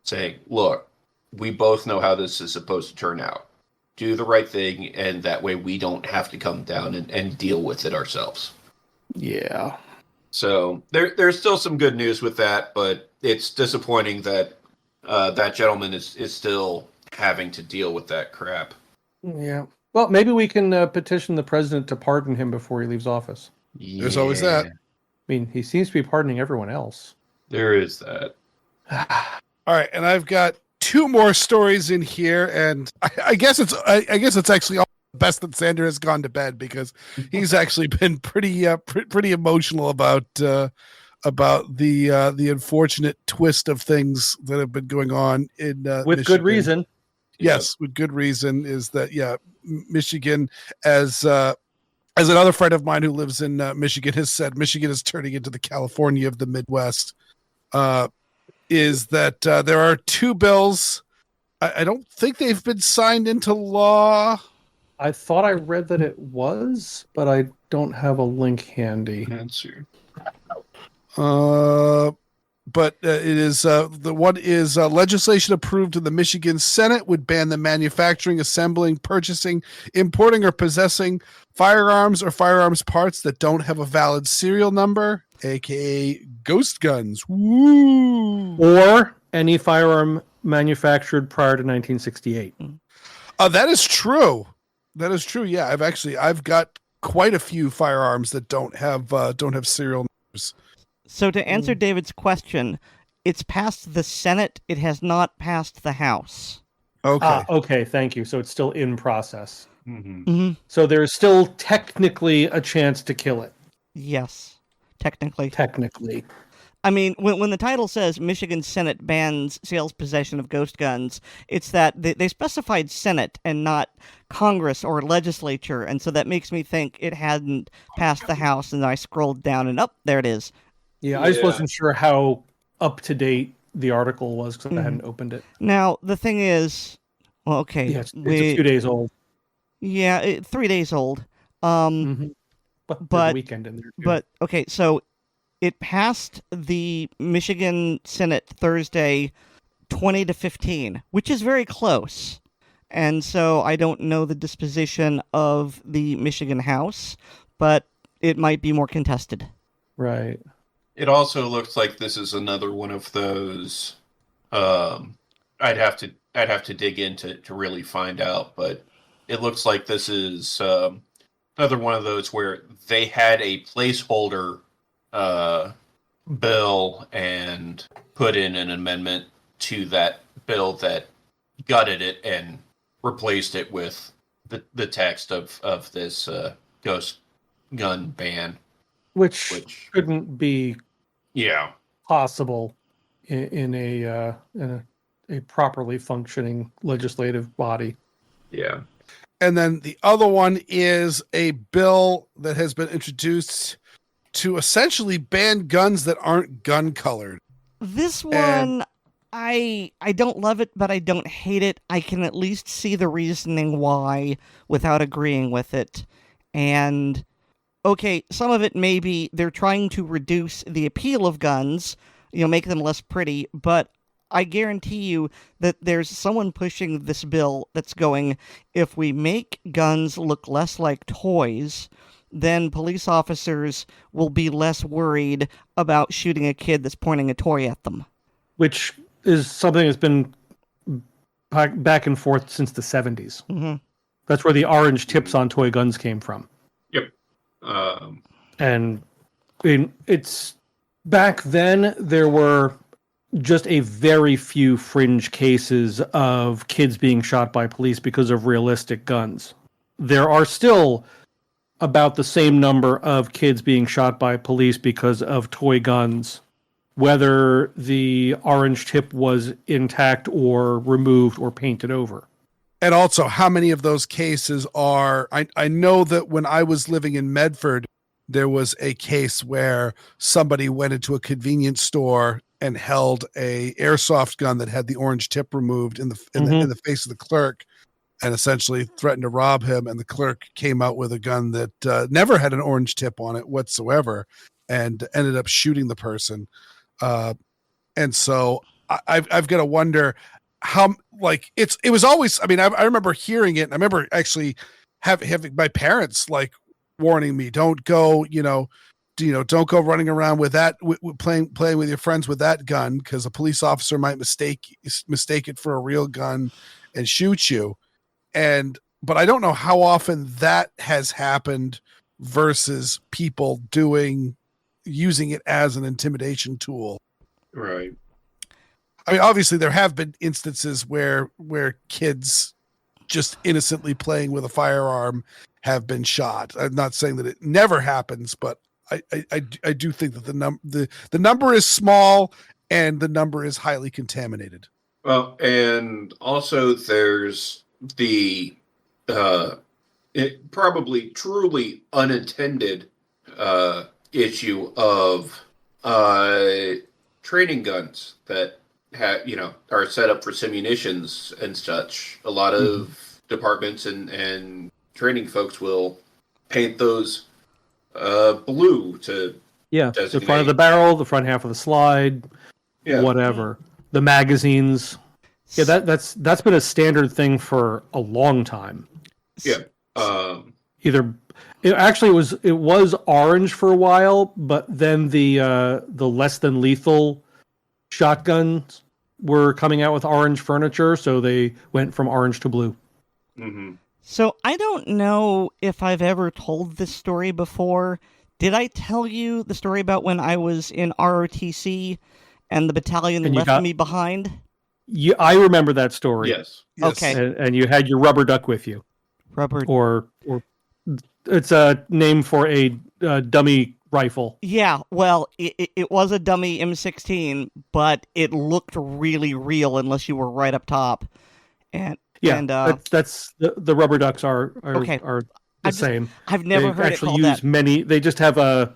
saying, look, we both know how this is supposed to turn out. Do the right thing, and that way we don't have to come down and deal with it ourselves. Yeah. So there's still some good news with that, but it's disappointing that that gentleman is still having to deal with that crap. Yeah. Well, maybe we can petition the president to pardon him before he leaves office. There's always that. I mean, he seems to be pardoning everyone else. There is that. All right, and I've got two more stories in here, and I guess it's actually all best that Xander has gone to bed, because he's actually been pretty emotional about the unfortunate twist of things that have been going on in with Michigan. good reason. Yes, with good reason. Is that Michigan, as another friend of mine who lives in Michigan has said, Michigan is turning into the California of the Midwest. Is that there are two bills. I don't think they've been signed into law. I thought I read that it was, but I don't have a link handy. Answer. But it is the one is legislation approved in the Michigan Senate would ban the manufacturing, assembling, purchasing, importing, or possessing firearms or firearms parts that don't have a valid serial number, aka ghost guns. Woo! Or any firearm manufactured prior to 1968. That is true. That is true. Yeah, I've got quite a few firearms that don't have serial numbers. So to answer David's question, it's passed the Senate. It has not passed the House. Okay. Okay, thank you. So it's still in process. Mm-hmm. Mm-hmm. So there's still technically a chance to kill it. Yes, technically. Technically. I mean, when the title says Michigan Senate bans sales possession of ghost guns, it's that they specified Senate and not Congress or legislature, and so that makes me think it hadn't passed the House, and I scrolled down and there it is. Yeah, I just wasn't sure how up to date the article was because I hadn't opened it. Now, the thing is, well, okay. Yeah, it's a few days old. Yeah, 3 days old. But there's a weekend in there too. But, okay, so it passed the Michigan Senate Thursday 20-15, which is very close. And so I don't know the disposition of the Michigan House, but it might be more contested. Right. It also looks like this is another one of those. I'd have to dig into to really find out, but it looks like this is another one of those where they had a placeholder bill and put in an amendment to that bill that gutted it and replaced it with the text of this ghost gun ban. Which couldn't be possible in a properly functioning legislative body. Yeah. And then the other one is a bill that has been introduced to essentially ban guns that aren't gun colored. This one, I don't love it, but I don't hate it. I can at least see the reasoning why without agreeing with it. And okay, some of it may be they're trying to reduce the appeal of guns, make them less pretty, but I guarantee you that there's someone pushing this bill that's going, if we make guns look less like toys, then police officers will be less worried about shooting a kid that's pointing a toy at them. Which is something that's been back and forth since the 70s. Mm-hmm. That's where the orange tips on toy guns came from. Yep. And it's back then there were just a very few fringe cases of kids being shot by police because of realistic guns. There are still about the same number of kids being shot by police because of toy guns, whether the orange tip was intact or removed or painted over. And also, how many of those cases are... I know that when I was living in Medford, there was a case where somebody went into a convenience store and held a airsoft gun that had the orange tip removed in the face of the clerk, and essentially threatened to rob him. And the clerk came out with a gun that never had an orange tip on it whatsoever, and ended up shooting the person. And so I've got to wonder how, like, it was always, I mean, I remember hearing it, and I remember actually having my parents like warning me, don't go running around with that, playing with your friends with that gun, because a police officer might mistake it for a real gun and shoot you. But I don't know how often that has happened versus people using it as an intimidation tool. Right. I mean, obviously there have been instances where kids just innocently playing with a firearm have been shot. I'm not saying that it never happens, but I do think that the number is small and the number is highly contaminated. Well, and also there's the probably truly unintended issue of training guns that are set up for simunitions and such. A lot of departments and training folks will paint those blue to designate. The front of the barrel, the front half of the slide, whatever. The magazines. Yeah, that's been a standard thing for a long time. Yeah. It was orange for a while, but then the less than lethal shotguns were coming out with orange furniture, so they went from orange to blue. Mm-hmm. So I don't know if I've ever told this story before. Did I tell you the story about when I was in ROTC and the battalion left me behind? I remember that story. Yes. Okay. And you had your rubber duck with you. Or it's a name for a dummy rifle. Yeah, well, it was a dummy M16, but it looked really real unless you were right up top. That's the rubber ducks are okay. the same. I've never heard it called that. They just have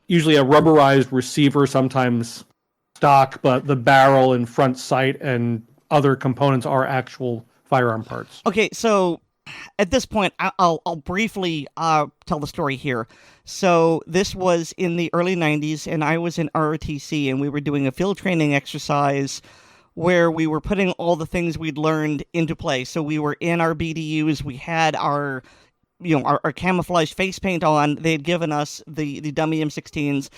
usually a rubberized receiver, sometimes stock, but the barrel and front sight and other components are actual firearm parts. Okay, so at this point, I'll briefly tell the story here. So this was in the early 90s, and I was in ROTC, and we were doing a field training exercise where we were putting all the things we'd learned into play. So we were in our BDUs, we had our camouflage face paint on. They had given us the dummy M16s,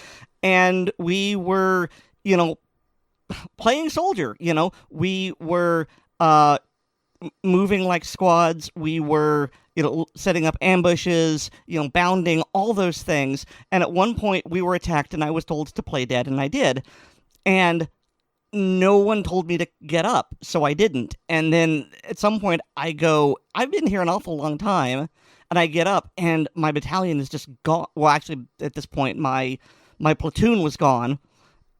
and we were, playing soldier. We were moving like squads. We were, setting up ambushes, bounding, all those things. And at one point we were attacked, and I was told to play dead, and I did. And no one told me to get up, so I didn't. And then at some point I go, I've been here an awful long time, and I get up, and my battalion is just gone. Well, actually, at this point, my platoon was gone,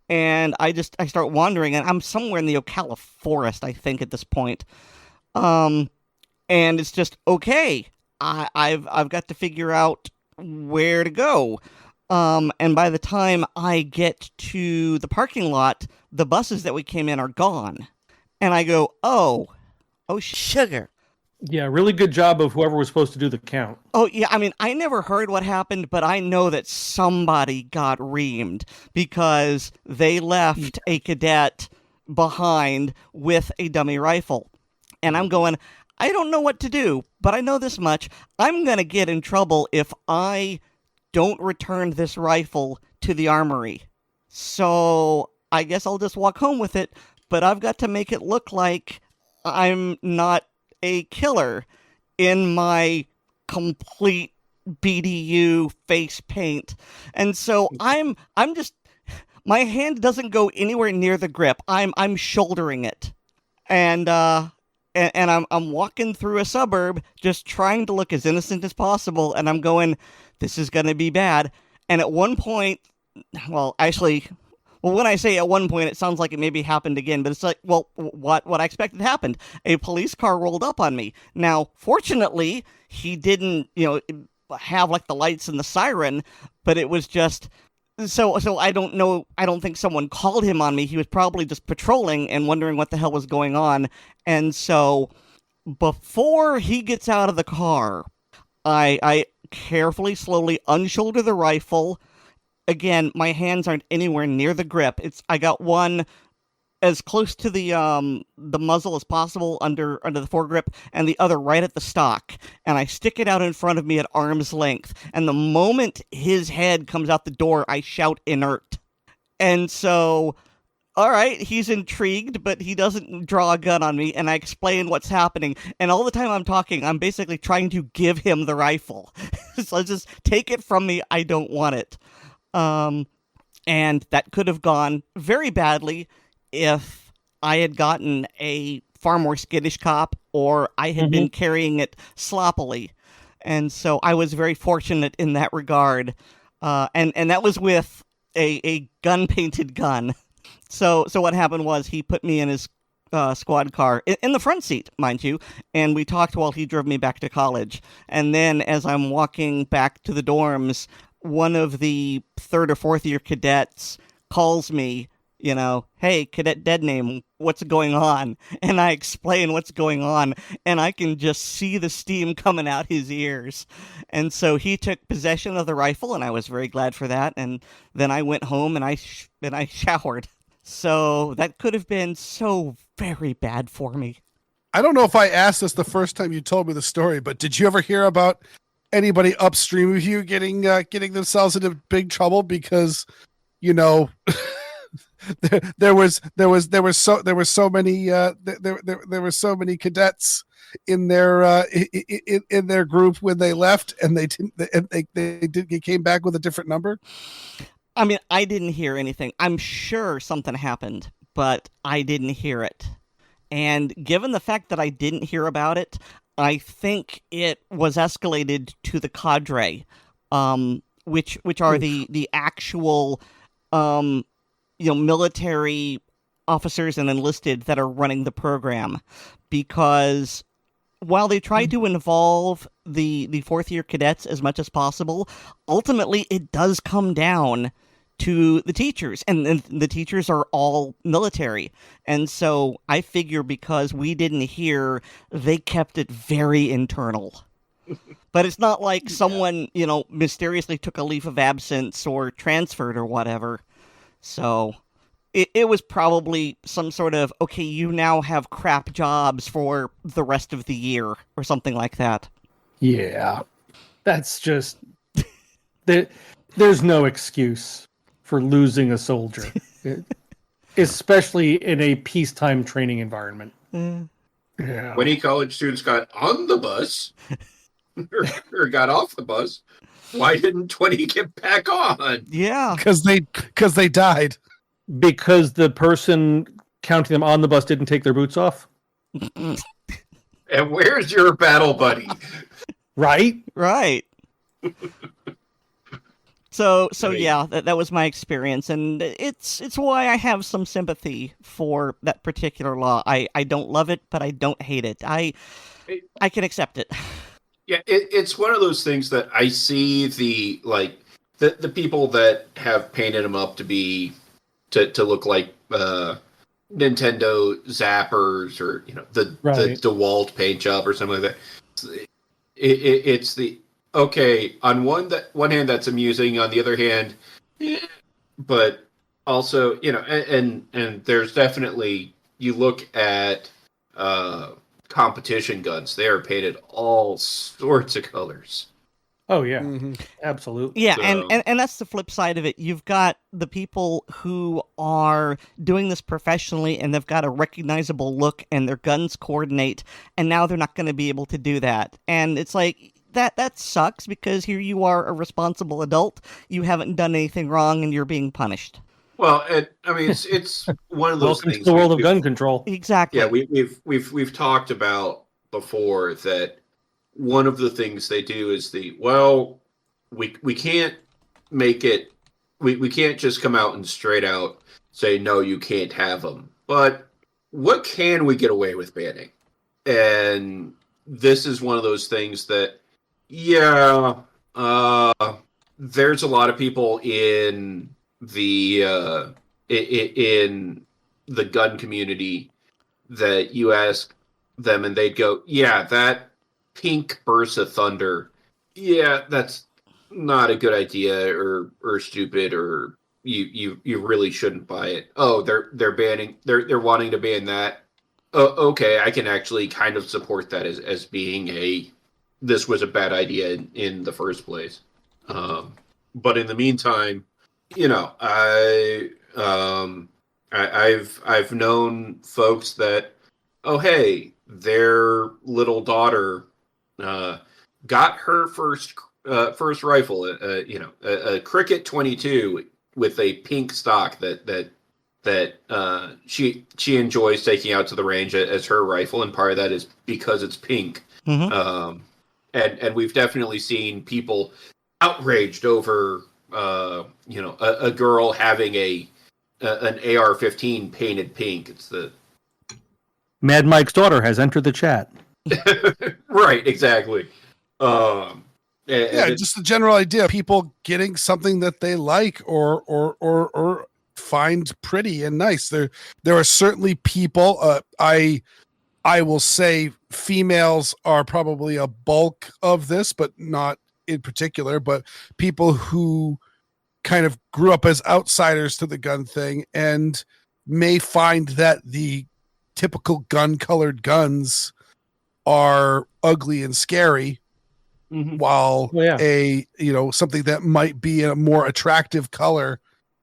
and I start wandering, and I'm somewhere in the Ocala forest, I think, at this point. And it's just, okay, I've got to figure out where to go. And by the time I get to the parking lot, the buses that we came in are gone. And I go, oh, sugar. Yeah, really good job of whoever was supposed to do the count. Oh, yeah, I mean, I never heard what happened, but I know that somebody got reamed because they left a cadet behind with a dummy rifle. And I'm going, I don't know what to do, but I know this much. I'm going to get in trouble if I don't return this rifle to the armory. So I guess I'll just walk home with it, but I've got to make it look like I'm not a killer in my complete BDU face paint. And so I'm just, my hand doesn't go anywhere near the grip. I'm shouldering it. And I'm walking through a suburb just trying to look as innocent as possible, and I'm going, this is going to be bad. And at one point, when I say at one point, it sounds like it maybe happened again, but it's like, well, what I expected happened. A police car rolled up on me. Now, fortunately, he didn't, have like the lights and the siren, but it was just, so I don't know, I don't think someone called him on me. He was probably just patrolling and wondering what the hell was going on. And so before he gets out of the car, I carefully, slowly unshoulder the rifle. Again, my hands aren't anywhere near the grip. I got one as close to the muzzle as possible under the foregrip, and the other right at the stock. And I stick it out in front of me at arm's length. And the moment his head comes out the door, I shout inert. And so, all right, he's intrigued, but he doesn't draw a gun on me, and I explain what's happening. And all the time I'm talking, I'm basically trying to give him the rifle. So just take it from me. I don't want it. And that could have gone very badly if I had gotten a far more skittish cop, or I had been carrying it sloppily. And so I was very fortunate in that regard. And that was with a gun-painted gun. So what happened was he put me in his squad car, in the front seat, mind you, and we talked while he drove me back to college. And then as I'm walking back to the dorms, one of the third or fourth year cadets calls me, hey, Cadet Dead Name, what's going on? And I explain what's going on, and I can just see the steam coming out his ears. And so he took possession of the rifle, and I was very glad for that. And then I went home and I showered. So that could have been so very bad for me. I don't know if I asked this the first time you told me the story, but did you ever hear about anybody upstream of you getting themselves into big trouble because, there were so many cadets in their group when they left, and they came back with a different number? I mean, I didn't hear anything. I'm sure something happened, but I didn't hear it. And given the fact that I didn't hear about it, I think it was escalated to the cadre, which are the actual military officers and enlisted that are running the program. Because while they try to involve the fourth year cadets as much as possible, ultimately it does come down to the teachers, and the teachers are all military. And so I figure because we didn't hear, they kept it very internal. But it's not like someone, mysteriously took a leave of absence or transferred or whatever. So it was probably some sort of, okay, you now have crap jobs for the rest of the year or something like that. Yeah. That's just... There's no excuse for losing a soldier, especially in a peacetime training environment. Yeah. 20 college students got on the bus or got off the bus. Why didn't 20 get back on? Yeah. Because they died. Because the person counting them on the bus didn't take their boots off? And where's your battle buddy? Right? Right. So yeah, that was my experience, and it's why I have some sympathy for that particular law. I don't love it, but I don't hate it. I can accept it. Yeah, it's one of those things that I see the people that have painted them up to look like Nintendo zappers or the DeWalt paint job or something like that. It's the okay, on one hand that's amusing, on the other hand, but also, and there's definitely, you look at competition guns, they are painted all sorts of colors. Oh yeah, Mm-hmm. absolutely. Yeah, So- and that's the flip side of it. You've got the people who are doing this professionally and they've got a recognizable look and their guns coordinate, and now they're not going to be able to do that. And it's like, that sucks, because here you are, a responsible adult, you haven't done anything wrong, and you're being punished. Well, it's one of those Welcome things. to the world of we've- gun control. Exactly. Yeah, we've talked about before that one of the things they do is we can't make it, we can't just come out and straight out say no, you can't have them. But what can we get away with banning? And this is one of those things that, there's a lot of people in the gun community that you ask them and they'd go, yeah, that pink burst of thunder, yeah, that's not a good idea, or stupid, or you really shouldn't buy it. Oh, they're wanting to ban that. Oh, okay, I can actually kind of support that as being this was a bad idea in the first place. But in the meantime, I've known folks that, oh hey, their little daughter got her first rifle, a Cricket 22 with a pink stock that she enjoys taking out to the range as her rifle, and part of that is because it's pink. Mhm. And we've definitely seen people outraged over a girl having an AR-15 painted pink. It's the Mad Mike's daughter has entered the chat. right, exactly. Yeah, just the general idea of people getting something that they like or find pretty and nice. There are certainly people. I will say females are probably a bulk of this, but not in particular. But people who kind of grew up as outsiders to the gun thing and may find that the typical gun-colored guns are ugly and scary. Mhm. While Oh, yeah. something that might be a more attractive color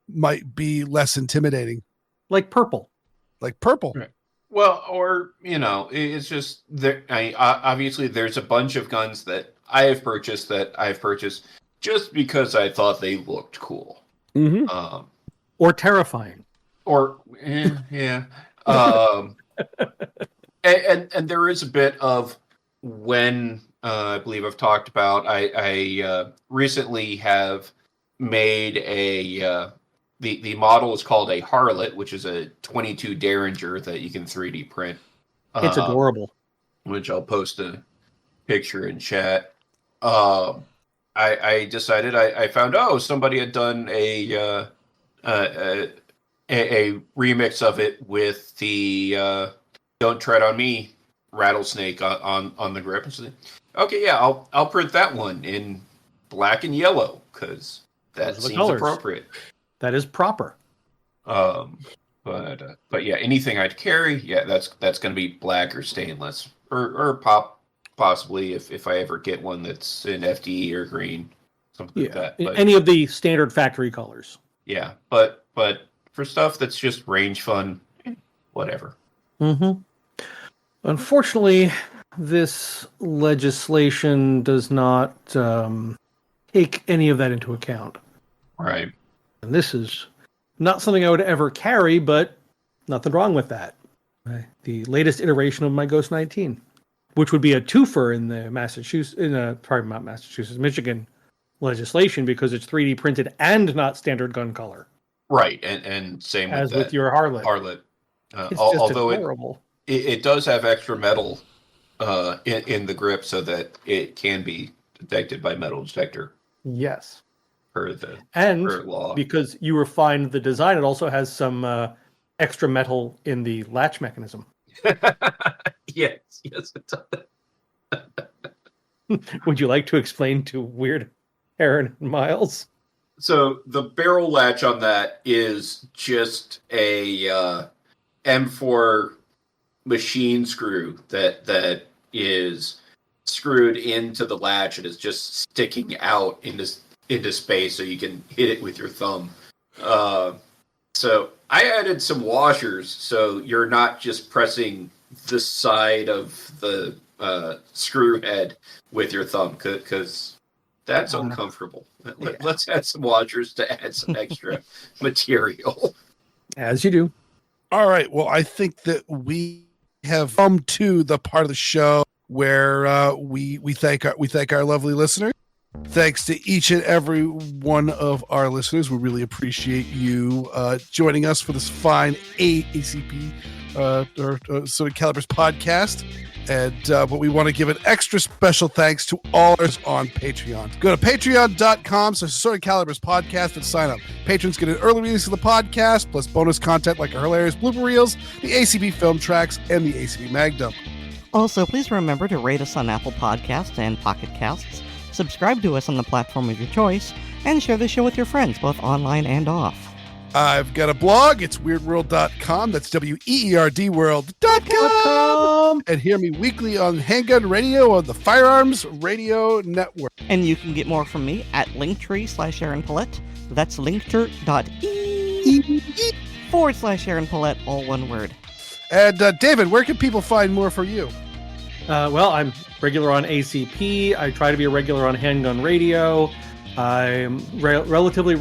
might be less intimidating, Like purple. like purple. Right. Well, or it's just there. Obviously, there's a bunch of guns that I've purchased just because I thought they looked cool. Mm-hmm. Or terrifying. Yeah. And there is a bit of when I believe I've talked about. I recently have made the model is called a Harlot, which is a 22 Derringer that you can 3D print. It's adorable. Which I'll post a picture in chat. I decided I found somebody had done a remix of it with the "Don't Tread on Me" rattlesnake on the grip. So, okay, yeah, I'll print that one in black and yellow because that Those are the seems colors. appropriate. That is proper. But yeah, anything I'd carry, yeah, that's going to be black or stainless or possibly if I ever get one that's in FDE or green, something like that. But, Any of the standard factory colors. yeah, but for stuff that's just range fun, whatever. Mm-hmm. Unfortunately, this legislation does not take any of that into account. Right. And this is not something I would ever carry, but nothing wrong with that. The latest iteration of my Ghost 19, which would be a twofer in the Michigan legislation because it's 3D printed and not standard gun color. Right, and same As with with your Harlot. Harlot. It's just Although adorable. it does have extra metal in the grip so that it can be detected by metal detector Yes. per the And per law. because you refined the design, it also has some extra metal in the latch mechanism. yes, it does. Would you like to explain to Weird Erin and Myles? So the barrel latch on that is just a M4 machine screw that is screwed into the latch and is just sticking out into space so you can hit it with your thumb. So I added some washers so you're not just pressing the side of the screw head with your thumb, because that's uncomfortable. Let's add some washers to add some extra material. As you do. All right. Well, I think that we have come to the part of the show where we thank our lovely listeners. Thanks to each and every one of our listeners. We really appreciate you joining us for this fine ACP or Assorted Calibers podcast. And but we want to give an extra special thanks to all ours on Patreon. Go to patreon.com/Assorted Calibers podcast and sign up. Patrons get an early release of the podcast, plus bonus content like our hilarious blooper reels, the ACP film tracks, and the ACP mag dump. Also, please remember to rate us on Apple Podcasts and Pocket Casts, subscribe to us on the platform of your choice, and share the show with your friends, both online and off. I've got a blog. It's weirdworld.com. That's WEERD world.com. And hear me weekly on Handgun Radio on the Firearms Radio Network. And you can get more from me at Linktree/Erin Paulette. That's linktree.ee/Erin Paulette, all one word. And David, where can people find more for you? Well, I'm regular on ACP. I try to be a regular on Handgun Radio. I'm relatively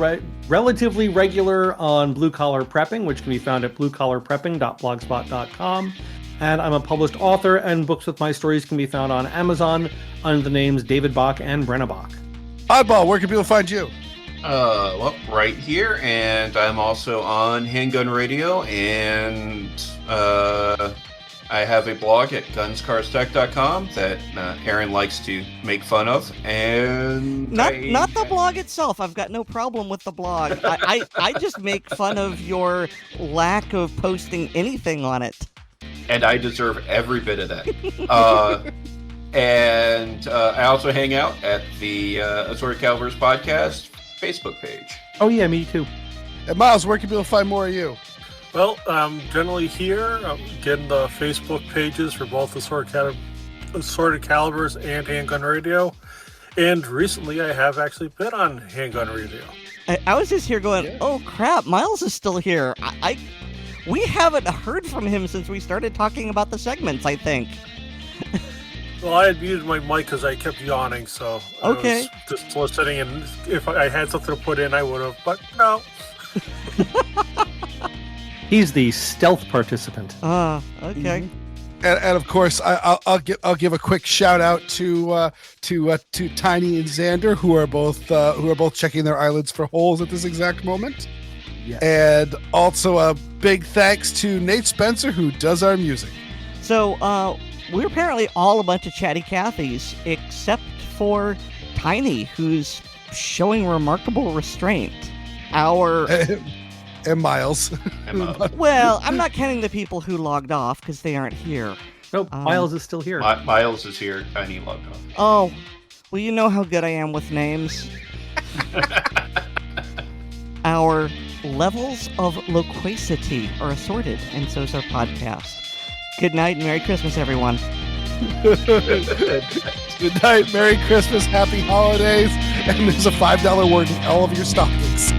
regular on Blue Collar Prepping, which can be found at bluecollarprepping.blogspot.com. And I'm a published author, and books with my stories can be found on Amazon under the names David Bach and Brenna Bach. Oddball, where can people find you? Well, right here, and I'm also on Handgun Radio, and I have a blog at gunscarstack.com that Erin likes to make fun of, and not the blog itself. I've got no problem with the blog. I just make fun of your lack of posting anything on it. And I deserve every bit of that. And I also hang out at the Assorted Calibers podcast Facebook page. Oh yeah, me too. And Myles, where can people find more of you? Well, I'm generally here. I'm getting the Facebook pages for both Assorted Calibers and Handgun Radio. And recently I have actually been on Handgun Radio. I was just here going, oh crap, Myles is still here. We haven't heard from him since we started talking about the segments, I think. Well, I had muted my mic because I kept yawning, so okay. I was just listening, and if I had something to put in, I would have, but no. He's the stealth participant. Okay. Mm-hmm. And of course, I'll give a quick shout out to Tiny and Xander, who are both checking their eyelids for holes at this exact moment. Yes. And also a big thanks to Nate Spencer, who does our music. So we're apparently all a bunch of chatty Cathys, except for Tiny, who's showing remarkable restraint. And Myles. Well, I'm not counting the people who logged off because they aren't here. Nope, Myles is still here. Myles is here. Tiny logged off. Oh, well, you know how good I am with names. Our levels of loquacity are assorted, and so is our podcast. Good night and Merry Christmas, everyone. Good night, Merry Christmas, Happy Holidays, and there's a $5 word in all of your stockings.